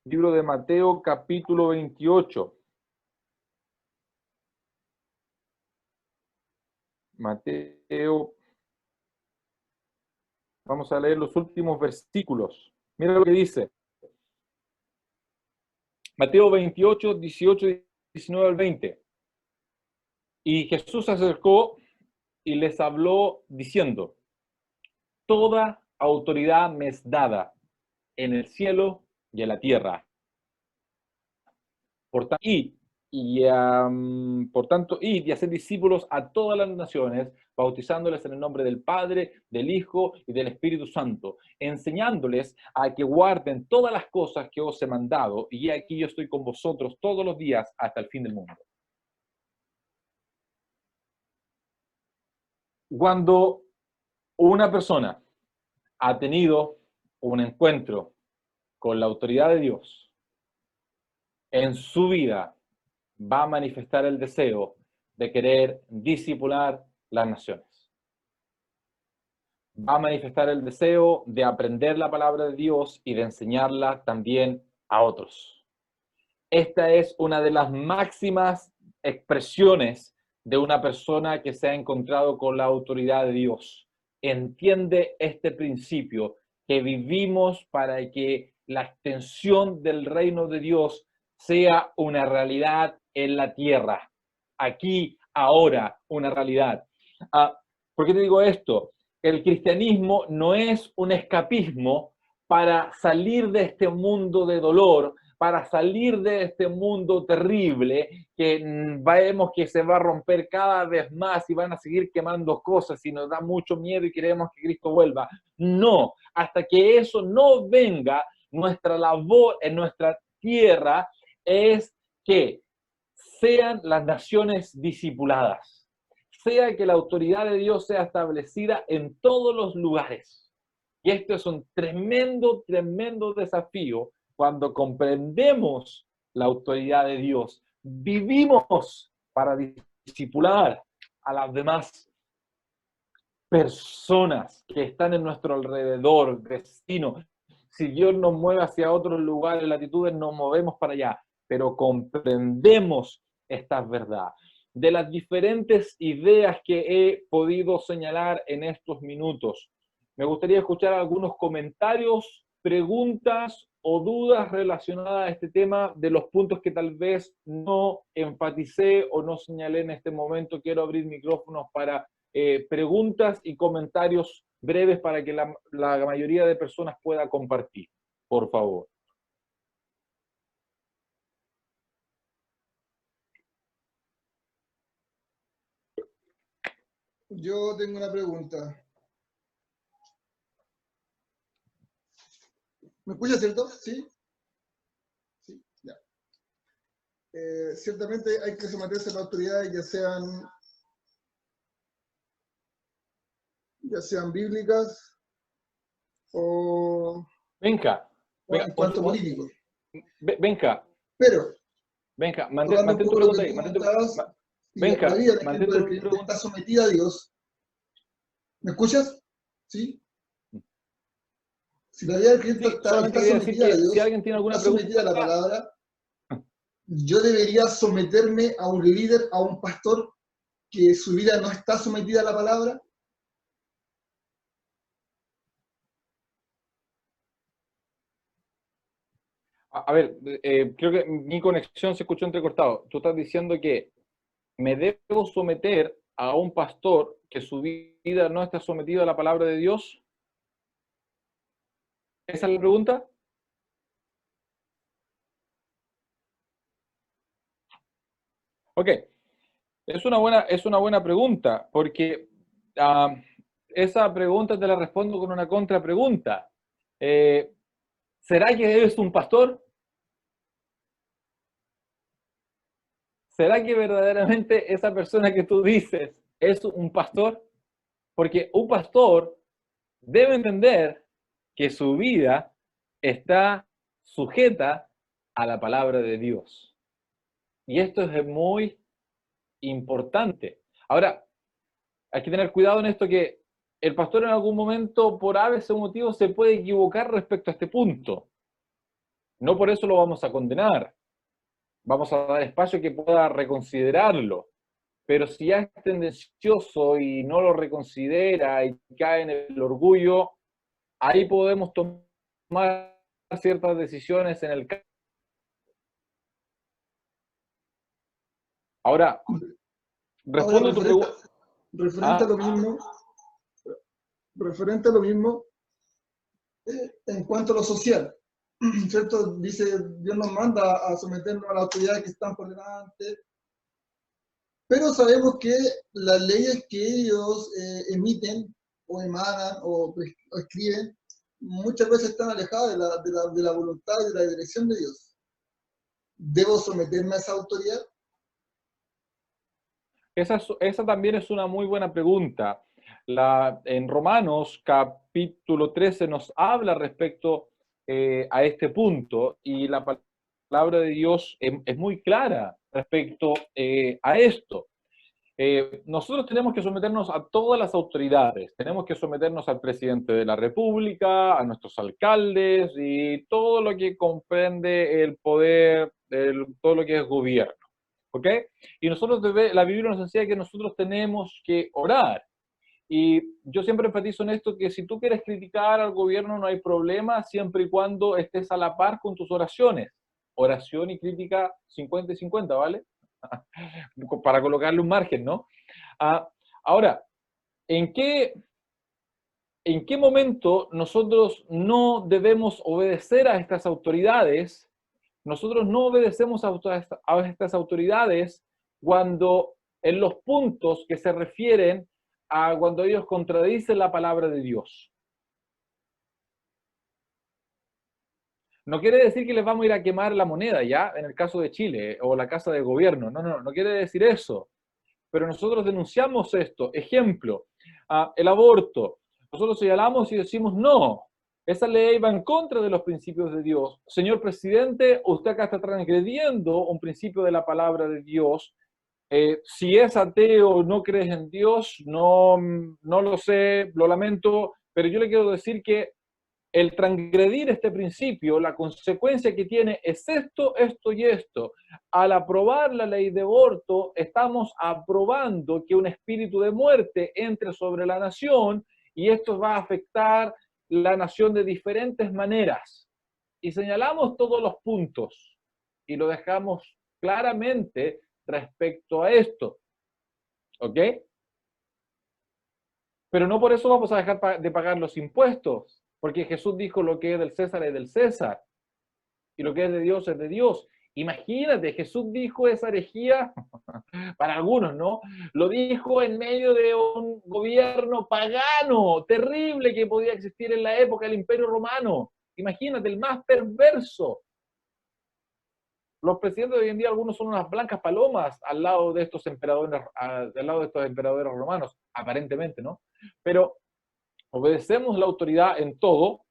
Libro de Mateo, capítulo 28. Mateo, vamos a leer los últimos versículos. Mira lo que dice. Mateo 28, 18, 19 al 20. Y Jesús se acercó y les habló diciendo: toda autoridad me es dada en el cielo y en la tierra. Por tanto, id y haced discípulos a todas las naciones, bautizándoles en el nombre del Padre, del Hijo y del Espíritu Santo, enseñándoles a que guarden todas las cosas que os he mandado, y aquí yo estoy con vosotros todos los días hasta el fin del mundo. Cuando una persona ha tenido un encuentro con la autoridad de Dios, en su vida va a manifestar el deseo de querer discipular las naciones. Va a manifestar el deseo de aprender la palabra de Dios y de enseñarla también a otros. Esta es una de las máximas expresiones de una persona que se ha encontrado con la autoridad de Dios. Entiende este principio, que vivimos para que la extensión del reino de Dios sea una realidad en la tierra, aquí, ahora, una realidad. ¿Por qué te digo esto? El cristianismo no es un escapismo para salir de este mundo de dolor, para salir de este mundo terrible, que vemos que se va a romper cada vez más y van a seguir quemando cosas y nos da mucho miedo y queremos que Cristo vuelva. No, hasta que eso no venga, nuestra labor en nuestra tierra es que sean las naciones discipuladas, sea que la autoridad de Dios sea establecida en todos los lugares. Y esto es un tremendo, tremendo desafío cuando comprendemos la autoridad de Dios. Vivimos para discipular a las demás personas que están en nuestro alrededor, vecinos. Si Dios nos mueve hacia otros lugares, latitudes, nos movemos para allá, pero comprendemos esta verdad. De las diferentes ideas que he podido señalar en estos minutos, me gustaría escuchar algunos comentarios, preguntas o dudas relacionadas a este tema, de los puntos que tal vez no enfaticé o no señalé en este momento. Quiero abrir micrófonos para preguntas y comentarios breves para que la mayoría de personas pueda compartir, por favor. Yo tengo una pregunta. ¿Me escucha, cierto? ¿Sí? Sí, ya. Ciertamente hay que someterse a las autoridades, ya sean bíblicas o Venga, en cuanto político. venga, Pero, mantén tu pregunta ahí. Venga, la vida mantén del tu creyente pregunta. está sometida a Dios. ¿Me escuchas? ¿Sí? Si la vida del creyente Sí, está solamente quería decir sometida a que Dios, si alguien tiene alguna está sometida a la pregunta, palabra, yo debería someterme a un líder, a un pastor que su vida no está sometida a la palabra. a ver, creo que mi conexión se escuchó entrecortado. Tú estás diciendo que me debo someter a un pastor que su vida no está sometida a la palabra de Dios. ¿Esa es la pregunta? Ok, es una buena pregunta, porque esa pregunta te la respondo con una contrapregunta. ¿Será que eres un pastor? ¿Será que verdaderamente esa persona que tú dices es un pastor? Porque un pastor debe entender que su vida está sujeta a la palabra de Dios. Y esto es muy importante. Ahora, hay que tener cuidado en esto, que el pastor en algún momento, por a veces motivo, se puede equivocar respecto a este punto. No por eso lo vamos a condenar. Vamos a dar espacio que pueda reconsiderarlo. Pero si ya es tendencioso y no lo reconsidera y cae en el orgullo, ahí podemos tomar ciertas decisiones en el campo. Ahora, respondo a tu pregunta. Referente a lo mismo, en cuanto a lo social, ¿cierto? Dice, Dios nos manda a someternos a las autoridades que están por delante, pero sabemos que las leyes que ellos emiten o emanan o escriben muchas veces están alejadas de la voluntad y de la dirección de Dios. ¿Debo someterme a esa autoridad? Esa también es una muy buena pregunta. En Romanos capítulo 13 nos habla respecto a este punto, y la palabra de Dios es muy clara respecto a esto. Nosotros tenemos que someternos a todas las autoridades, tenemos que someternos al presidente de la República, a nuestros alcaldes y todo lo que comprende el poder, todo lo que es gobierno. ¿Ok? Y nosotros, la Biblia nos enseña que nosotros tenemos que orar. Y yo siempre enfatizo en esto, que si tú quieres criticar al gobierno no hay problema, siempre y cuando estés a la par con tus oraciones. Oración y crítica 50 y 50, ¿vale? Para colocarle un margen, ¿no? Ahora, ¿en qué momento nosotros no debemos obedecer a estas autoridades? Nosotros no obedecemos a estas autoridades cuando en los puntos que se refieren a cuando ellos contradicen la palabra de Dios. No quiere decir que les vamos a ir a quemar la moneda, ¿ya? En el caso de Chile, o la casa de gobierno. No quiere decir eso. Pero nosotros denunciamos esto. Ejemplo, el aborto. Nosotros señalamos y decimos no. Esa ley va en contra de los principios de Dios. Señor presidente, usted acá está transgrediendo un principio de la palabra de Dios. Si es ateo, no crees en Dios, no lo sé, lo lamento, pero yo le quiero decir que el transgredir este principio, la consecuencia que tiene es esto, esto y esto. Al aprobar la ley de aborto, estamos aprobando que un espíritu de muerte entre sobre la nación y esto va a afectar la nación de diferentes maneras. Y señalamos todos los puntos y lo dejamos claramente respecto a esto. ¿Ok? Pero no por eso vamos a dejar de pagar los impuestos. Porque Jesús dijo lo que es del César es del César. Y lo que es de Dios es de Dios. Imagínate, Jesús dijo esa herejía, para algunos, ¿no? Lo dijo en medio de un gobierno pagano, terrible que podía existir en la época del Imperio Romano. Imagínate, el más perverso. Los presidentes de hoy en día, algunos son unas blancas palomas al lado de estos emperadores, romanos, aparentemente, ¿no? Pero obedecemos la autoridad en todo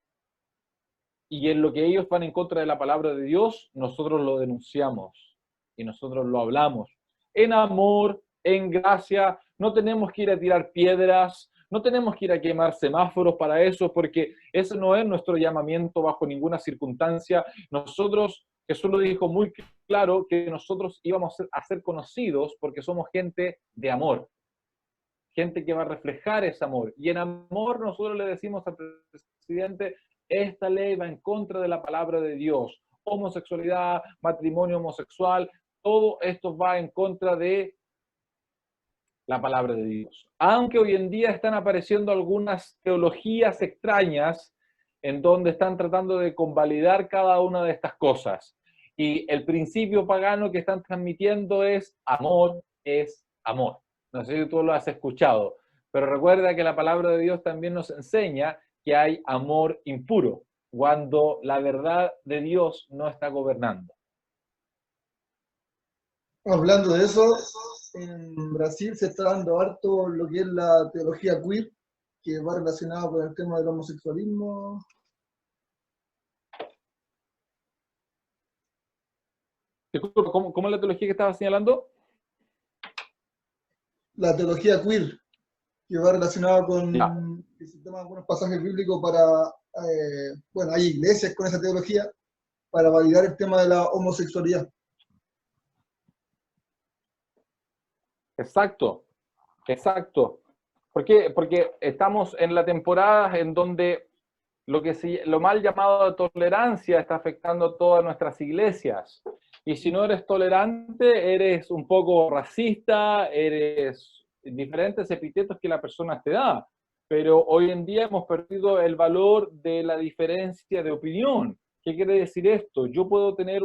y en lo que ellos van en contra de la palabra de Dios, nosotros lo denunciamos y nosotros lo hablamos. En amor, en gracia, no tenemos que ir a tirar piedras, no tenemos que ir a quemar semáforos para eso, porque ese no es nuestro llamamiento bajo ninguna circunstancia. Nosotros, Jesús lo dijo muy claro, que nosotros íbamos a ser conocidos porque somos gente de amor. Gente que va a reflejar ese amor. Y en amor nosotros le decimos al presidente, esta ley va en contra de la palabra de Dios. Homosexualidad, matrimonio homosexual, todo esto va en contra de la palabra de Dios. Aunque hoy en día están apareciendo algunas teologías extrañas en donde están tratando de convalidar cada una de estas cosas. Y el principio pagano que están transmitiendo es amor es amor. No sé si tú lo has escuchado, pero recuerda que la palabra de Dios también nos enseña que hay amor impuro, cuando la verdad de Dios no está gobernando. Hablando de eso, en Brasil se está dando harto lo que es la teología queer, que va relacionada con el tema del homosexualismo. Disculpa, ¿cómo es la teología que estaba señalando? La teología queer, que va relacionada con que se toman algunos pasajes bíblicos para, bueno, hay iglesias con esa teología para validar el tema de la homosexualidad. Exacto, exacto. ¿Por qué? Porque estamos en la temporada en donde lo mal llamado tolerancia está afectando a todas nuestras iglesias. Y si no eres tolerante, eres un poco racista, eres diferentes epítetos que la persona te da. Pero hoy en día hemos perdido el valor de la diferencia de opinión. ¿Qué quiere decir esto? Yo puedo tener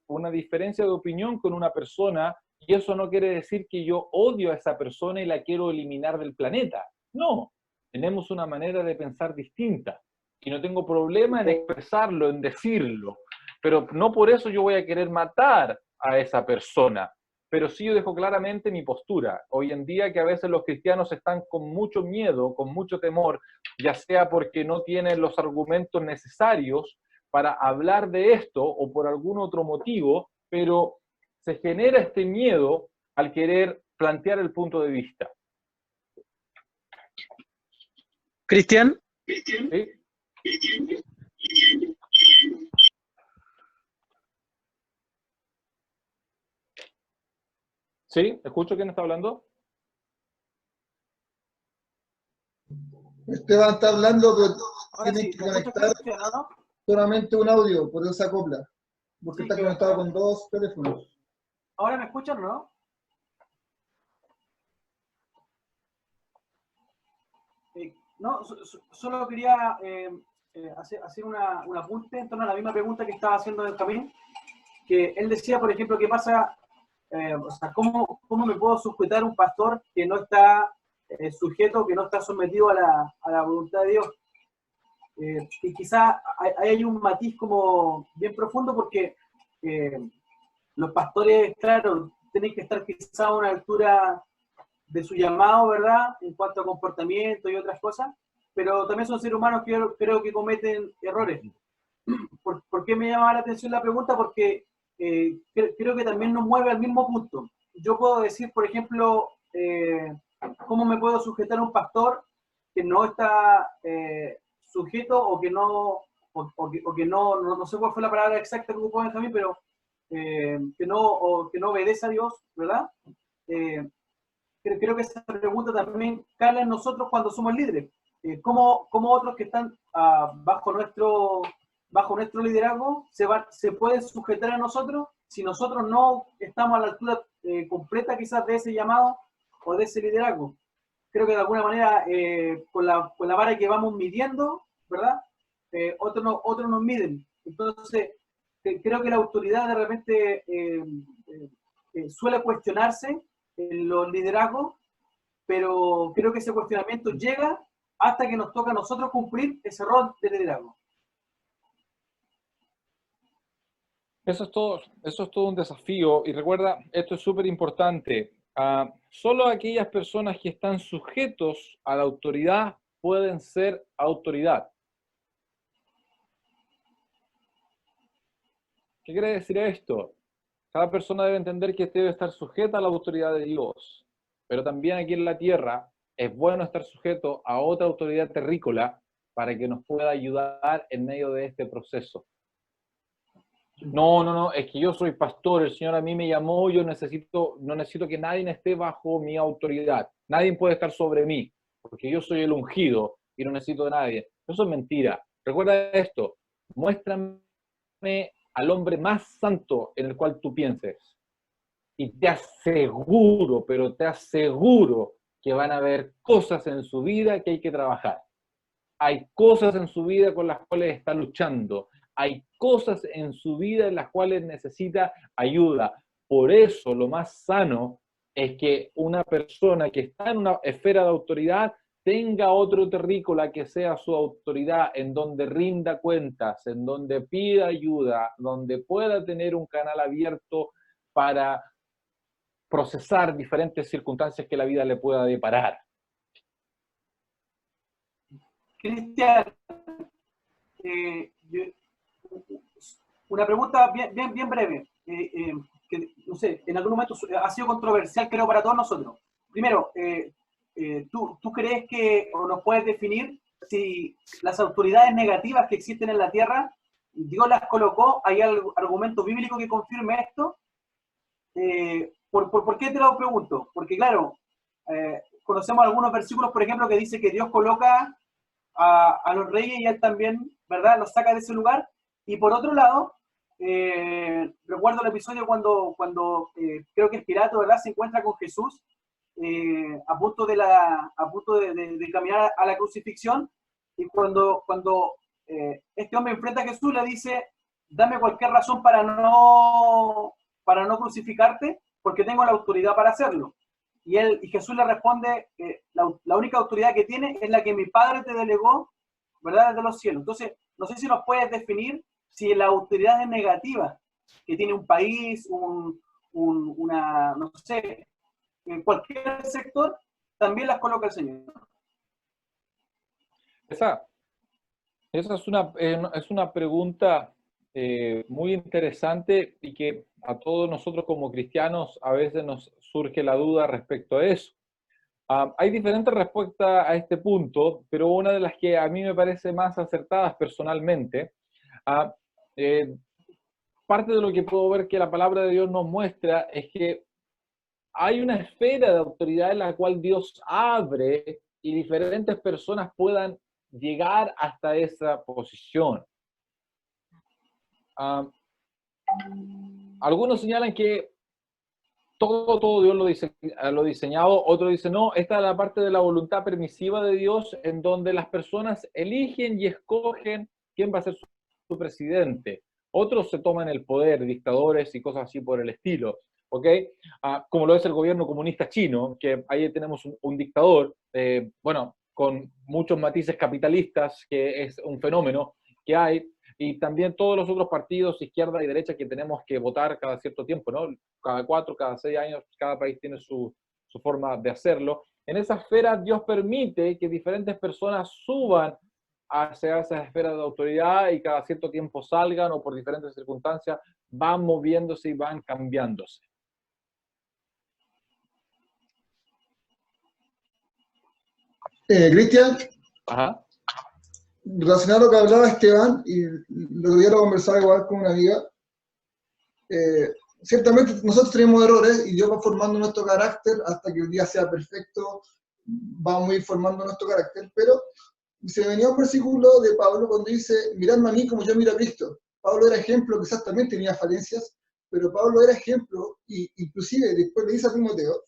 una diferencia de opinión con una persona y eso no quiere decir que yo odio a esa persona y la quiero eliminar del planeta. No, tenemos una manera de pensar distinta y no tengo problema en expresarlo, en decirlo. Pero no por eso yo voy a querer matar a esa persona. Pero sí yo dejo claramente mi postura. Hoy en día que a veces los cristianos están con mucho miedo, con mucho temor, ya sea porque no tienen los argumentos necesarios para hablar de esto o por algún otro motivo, pero se genera este miedo al querer plantear el punto de vista. Cristian. ¿Sí? ¿Sí? ¿Escucho quién está hablando? Esteban está hablando, pero Ahora tiene sí, que ¿me escuchas, conectar Cristian, no? solamente un audio, por eso se acopla. Porque Sí, está que- conectado con dos teléfonos. ¿Ahora me escuchan o no? No, solo quería hacer un apunte en torno a la misma pregunta que estaba haciendo Benjamín, que él decía, por ejemplo, ¿qué pasa? O sea, ¿cómo me puedo sujetar a un pastor que no está sujeto, que no está sometido a la voluntad de Dios? Y quizá hay un matiz como bien profundo porque los pastores, claro, tienen que estar quizá a una altura de su llamado, ¿verdad? En cuanto a comportamiento y otras cosas, pero también son seres humanos que yo creo que cometen errores. ¿Por qué me llama la atención la pregunta? Porque creo que también nos mueve al mismo punto. Yo puedo decir, por ejemplo, cómo me puedo sujetar a un pastor que no está sujeto o que no, o que no sé cuál fue la palabra exacta que ocupó Benjamín, pero que no obedece a Dios, ¿verdad? Creo que esa pregunta también cala en nosotros cuando somos líderes. ¿Cómo otros que están bajo nuestro liderazgo se pueden sujetar a nosotros si nosotros no estamos a la altura completa quizás de ese llamado o de ese liderazgo? Creo que de alguna manera con la vara que vamos midiendo, ¿verdad? Otros nos miden. Entonces, creo que la autoridad de repente suele cuestionarse en los liderazgos, pero creo que ese cuestionamiento llega hasta que nos toca a nosotros cumplir ese rol de liderazgo. Eso es todo un desafío. Y recuerda, esto es súper importante. Solo aquellas personas que están sujetos a la autoridad pueden ser autoridad. ¿Qué quiere decir esto? Cada persona debe entender que debe estar sujeta a la autoridad de Dios. Pero también aquí en la tierra es bueno estar sujeto a otra autoridad terrícola para que nos pueda ayudar en medio de este proceso. No, es que yo soy pastor, el Señor a mí me llamó, no necesito que nadie esté bajo mi autoridad. Nadie puede estar sobre mí, porque yo soy el ungido y no necesito de nadie. Eso es mentira. Recuerda esto, muéstrame al hombre más santo en el cual tú pienses. Y te aseguro, pero te aseguro que van a haber cosas en su vida que hay que trabajar. Hay cosas en su vida con las cuales está luchando. Hay cosas en su vida en las cuales necesita ayuda. Por eso lo más sano es que una persona que está en una esfera de autoridad tenga otro terrícola que sea su autoridad, en donde rinda cuentas, en donde pida ayuda, donde pueda tener un canal abierto para procesar diferentes circunstancias que la vida le pueda deparar. Cristian, una pregunta bien breve, que no sé, en algún momento ha sido controversial, creo, para todos nosotros. Primero, ¿tú crees que, o nos puedes definir, si las autoridades negativas que existen en la tierra, Dios las colocó? ¿Hay algún argumento bíblico que confirme esto? ¿Por qué te lo pregunto? Porque claro, conocemos algunos versículos, por ejemplo, que dice que Dios coloca a los reyes y él también, ¿verdad?, los saca de ese lugar. Y por otro lado, recuerdo el episodio cuando creo que es Pilato, ¿verdad?, se encuentra con Jesús a punto de caminar a la crucifixión, y cuando este hombre enfrenta a Jesús, le dice: dame cualquier razón para no crucificarte, porque tengo la autoridad para hacerlo. Y Jesús le responde: la única autoridad que tiene es la que mi Padre te delegó, ¿verdad?, desde los cielos. Entonces, no sé si nos puedes definir si la autoridad es negativa que tiene un país, no sé, en cualquier sector, también las coloca el Señor. Esa es una pregunta muy interesante y que a todos nosotros como cristianos a veces nos surge la duda respecto a eso. Hay diferentes respuestas a este punto, pero una de las que a mí me parece más acertadas personalmente, parte de lo que puedo ver que la palabra de Dios nos muestra es que hay una esfera de autoridad en la cual Dios abre y diferentes personas puedan llegar hasta esa posición. Algunos señalan que todo Dios lo diseñado, otros dicen no, esta es la parte de la voluntad permisiva de Dios en donde las personas eligen y escogen quién va a ser su presidente. Otros se toman el poder, dictadores y cosas así por el estilo. ¿Ok? Como lo es el gobierno comunista chino, que ahí tenemos un dictador, con muchos matices capitalistas, que es un fenómeno que hay, y también todos los otros partidos, izquierda y derecha, que tenemos que votar cada cierto tiempo, ¿no? Cada 4, cada 6 años, cada país tiene su forma de hacerlo. En esa esfera Dios permite que diferentes personas suban hacia esa esfera de autoridad y cada cierto tiempo salgan o por diferentes circunstancias van moviéndose y van cambiándose. Cristian, Ajá. relacionado a lo que hablaba Esteban, y lo que yo lo conversaba igual con una amiga, ciertamente nosotros tenemos errores y Dios va formando nuestro carácter hasta que un día sea perfecto, vamos a ir formando nuestro carácter, pero se venía un versículo de Pablo cuando dice, miradme a mí como yo miro a Cristo. Pablo era ejemplo, quizás también tenía falencias, pero Pablo era ejemplo, y inclusive después le dice a Timoteo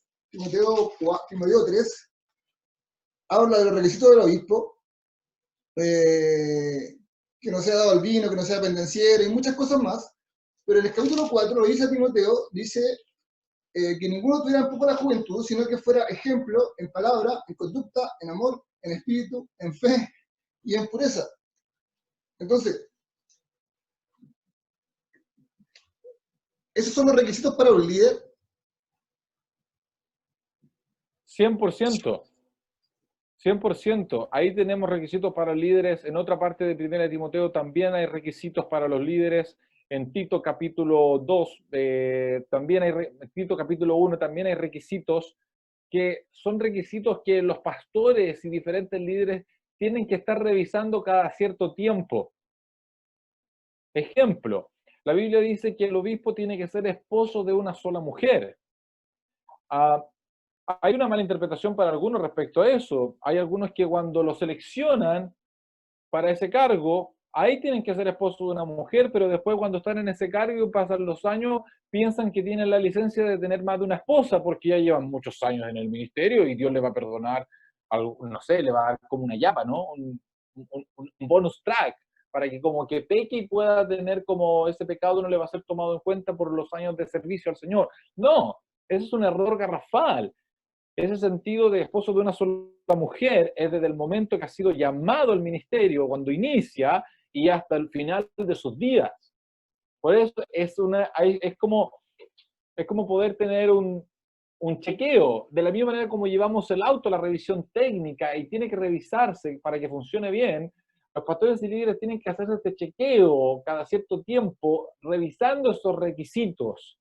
3, habla de los requisitos del obispo, que no sea dado al vino, que no sea pendenciero y muchas cosas más, pero en el capítulo 4 lo dice a Timoteo, dice que ninguno tuviera un poco la juventud, sino que fuera ejemplo en palabra, en conducta, en amor, en espíritu, en fe y en pureza. Entonces, esos son los requisitos para un líder. 100%. 100%. Ahí tenemos requisitos para líderes. En otra parte de 1 Timoteo también hay requisitos para los líderes. En Tito capítulo 2, también hay, Tito capítulo 1 también hay requisitos que son requisitos que los pastores y diferentes líderes tienen que estar revisando cada cierto tiempo. Ejemplo, la Biblia dice que el obispo tiene que ser esposo de una sola mujer. Hay una mala interpretación para algunos respecto a eso. Hay algunos que cuando lo seleccionan para ese cargo, ahí tienen que ser esposos de una mujer, pero después cuando están en ese cargo y pasan los años, piensan que tienen la licencia de tener más de una esposa porque ya llevan muchos años en el ministerio y Dios le va a perdonar, no sé, le va a dar como una yapa, ¿no? Un bonus track para que como que peque y pueda tener como ese pecado no le va a ser tomado en cuenta por los años de servicio al Señor. No, ese es un error garrafal. Ese sentido de esposo de una sola mujer es desde el momento que ha sido llamado al ministerio, cuando inicia, y hasta el final de sus días. Por eso es como poder tener un chequeo, de la misma manera como llevamos el auto a la revisión técnica y tiene que revisarse para que funcione bien. Los pastores y líderes tienen que hacer este chequeo cada cierto tiempo, revisando esos requisitos.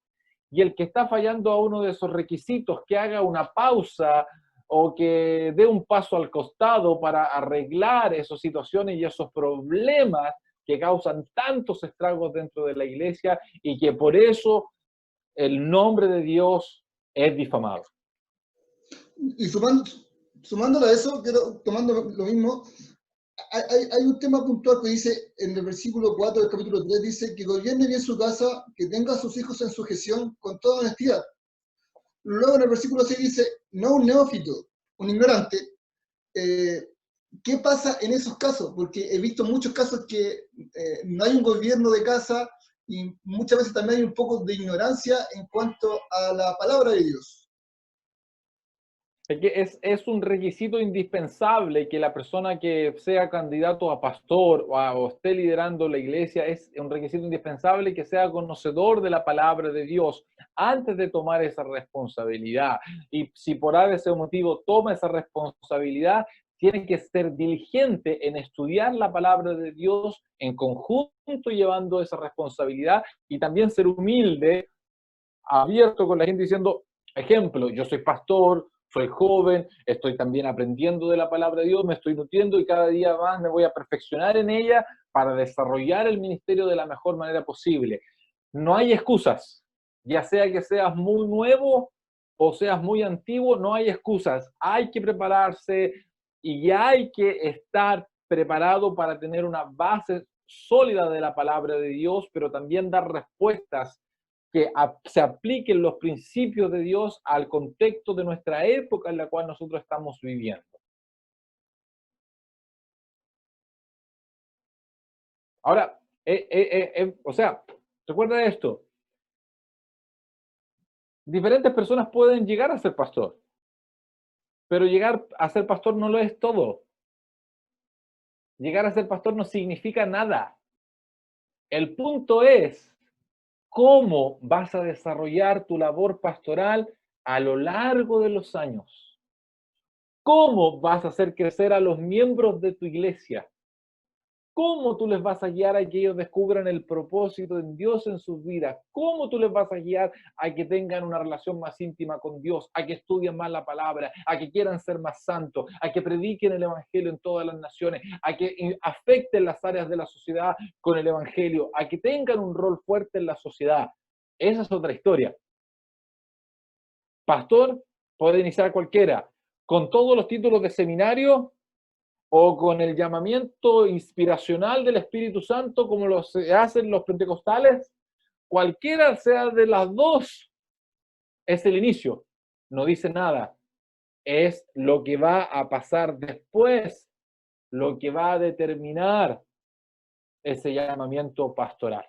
Y el que está fallando a uno de esos requisitos, que haga una pausa o que dé un paso al costado para arreglar esas situaciones y esos problemas que causan tantos estragos dentro de la iglesia y que por eso el nombre de Dios es difamado. Y sumándolo a eso, tomando lo mismo, hay un tema puntual que dice en el versículo 4 del capítulo 3, dice que gobierne bien su casa, que tenga a sus hijos en sujeción con toda honestidad. Luego en el versículo 6 dice, no un neófito, un ignorante. ¿Qué pasa en esos casos? Porque he visto muchos casos que no hay un gobierno de casa y muchas veces también hay un poco de ignorancia en cuanto a la palabra de Dios. Es un requisito indispensable que la persona que sea candidato a pastor o esté liderando la iglesia, es un requisito indispensable que sea conocedor de la palabra de Dios antes de tomar esa responsabilidad. Y si por ese motivo toma esa responsabilidad, tiene que ser diligente en estudiar la palabra de Dios en conjunto llevando esa responsabilidad y también ser humilde, abierto con la gente diciendo, ejemplo, yo soy pastor, soy joven, estoy también aprendiendo de la palabra de Dios, me estoy nutriendo y cada día más me voy a perfeccionar en ella para desarrollar el ministerio de la mejor manera posible. No hay excusas, ya sea que seas muy nuevo o seas muy antiguo, no hay excusas. Hay que prepararse y hay que estar preparado para tener una base sólida de la palabra de Dios, pero también dar respuestas que se apliquen los principios de Dios al contexto de nuestra época en la cual nosotros estamos viviendo. Ahora, o sea, recuerda esto. Diferentes personas pueden llegar a ser pastor, pero llegar a ser pastor no lo es todo. llegar a ser pastor no significa nada. El punto es cómo vas a desarrollar tu labor pastoral a lo largo de los años. ¿Cómo vas a hacer crecer a los miembros de tu iglesia? ¿Cómo tú les vas a guiar a que ellos descubran el propósito de Dios en sus vidas? ¿Cómo tú les vas a guiar a que tengan una relación más íntima con Dios, a que estudien más la palabra, a que quieran ser más santos, a que prediquen el evangelio en todas las naciones, a que afecten las áreas de la sociedad con el evangelio, a que tengan un rol fuerte en la sociedad? Esa es otra historia. Pastor puede iniciar cualquiera, con todos los títulos de seminario, o con el llamamiento inspiracional del Espíritu Santo, como lo hacen los pentecostales. Cualquiera sea de las dos, es el inicio. No dice nada. Es lo que va a pasar después, lo que va a determinar ese llamamiento pastoral.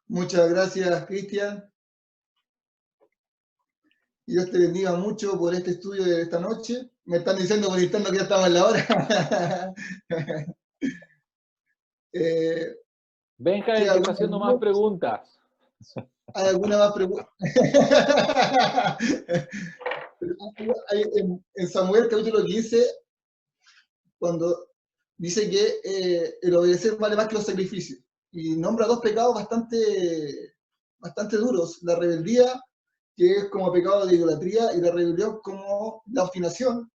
Muchas gracias, Cristian. Dios te bendiga mucho por este estudio de esta noche. Me están diciendo por interno que ya estamos en la hora. Benja, el que está haciendo más preguntas. ¿Hay alguna más pregunta? En Samuel capítulo 15, cuando dice que el obedecer vale más que los sacrificios. Y nombra dos pecados bastante duros. La rebeldía, que es como pecado de idolatría, y la rebelión como la obstinación.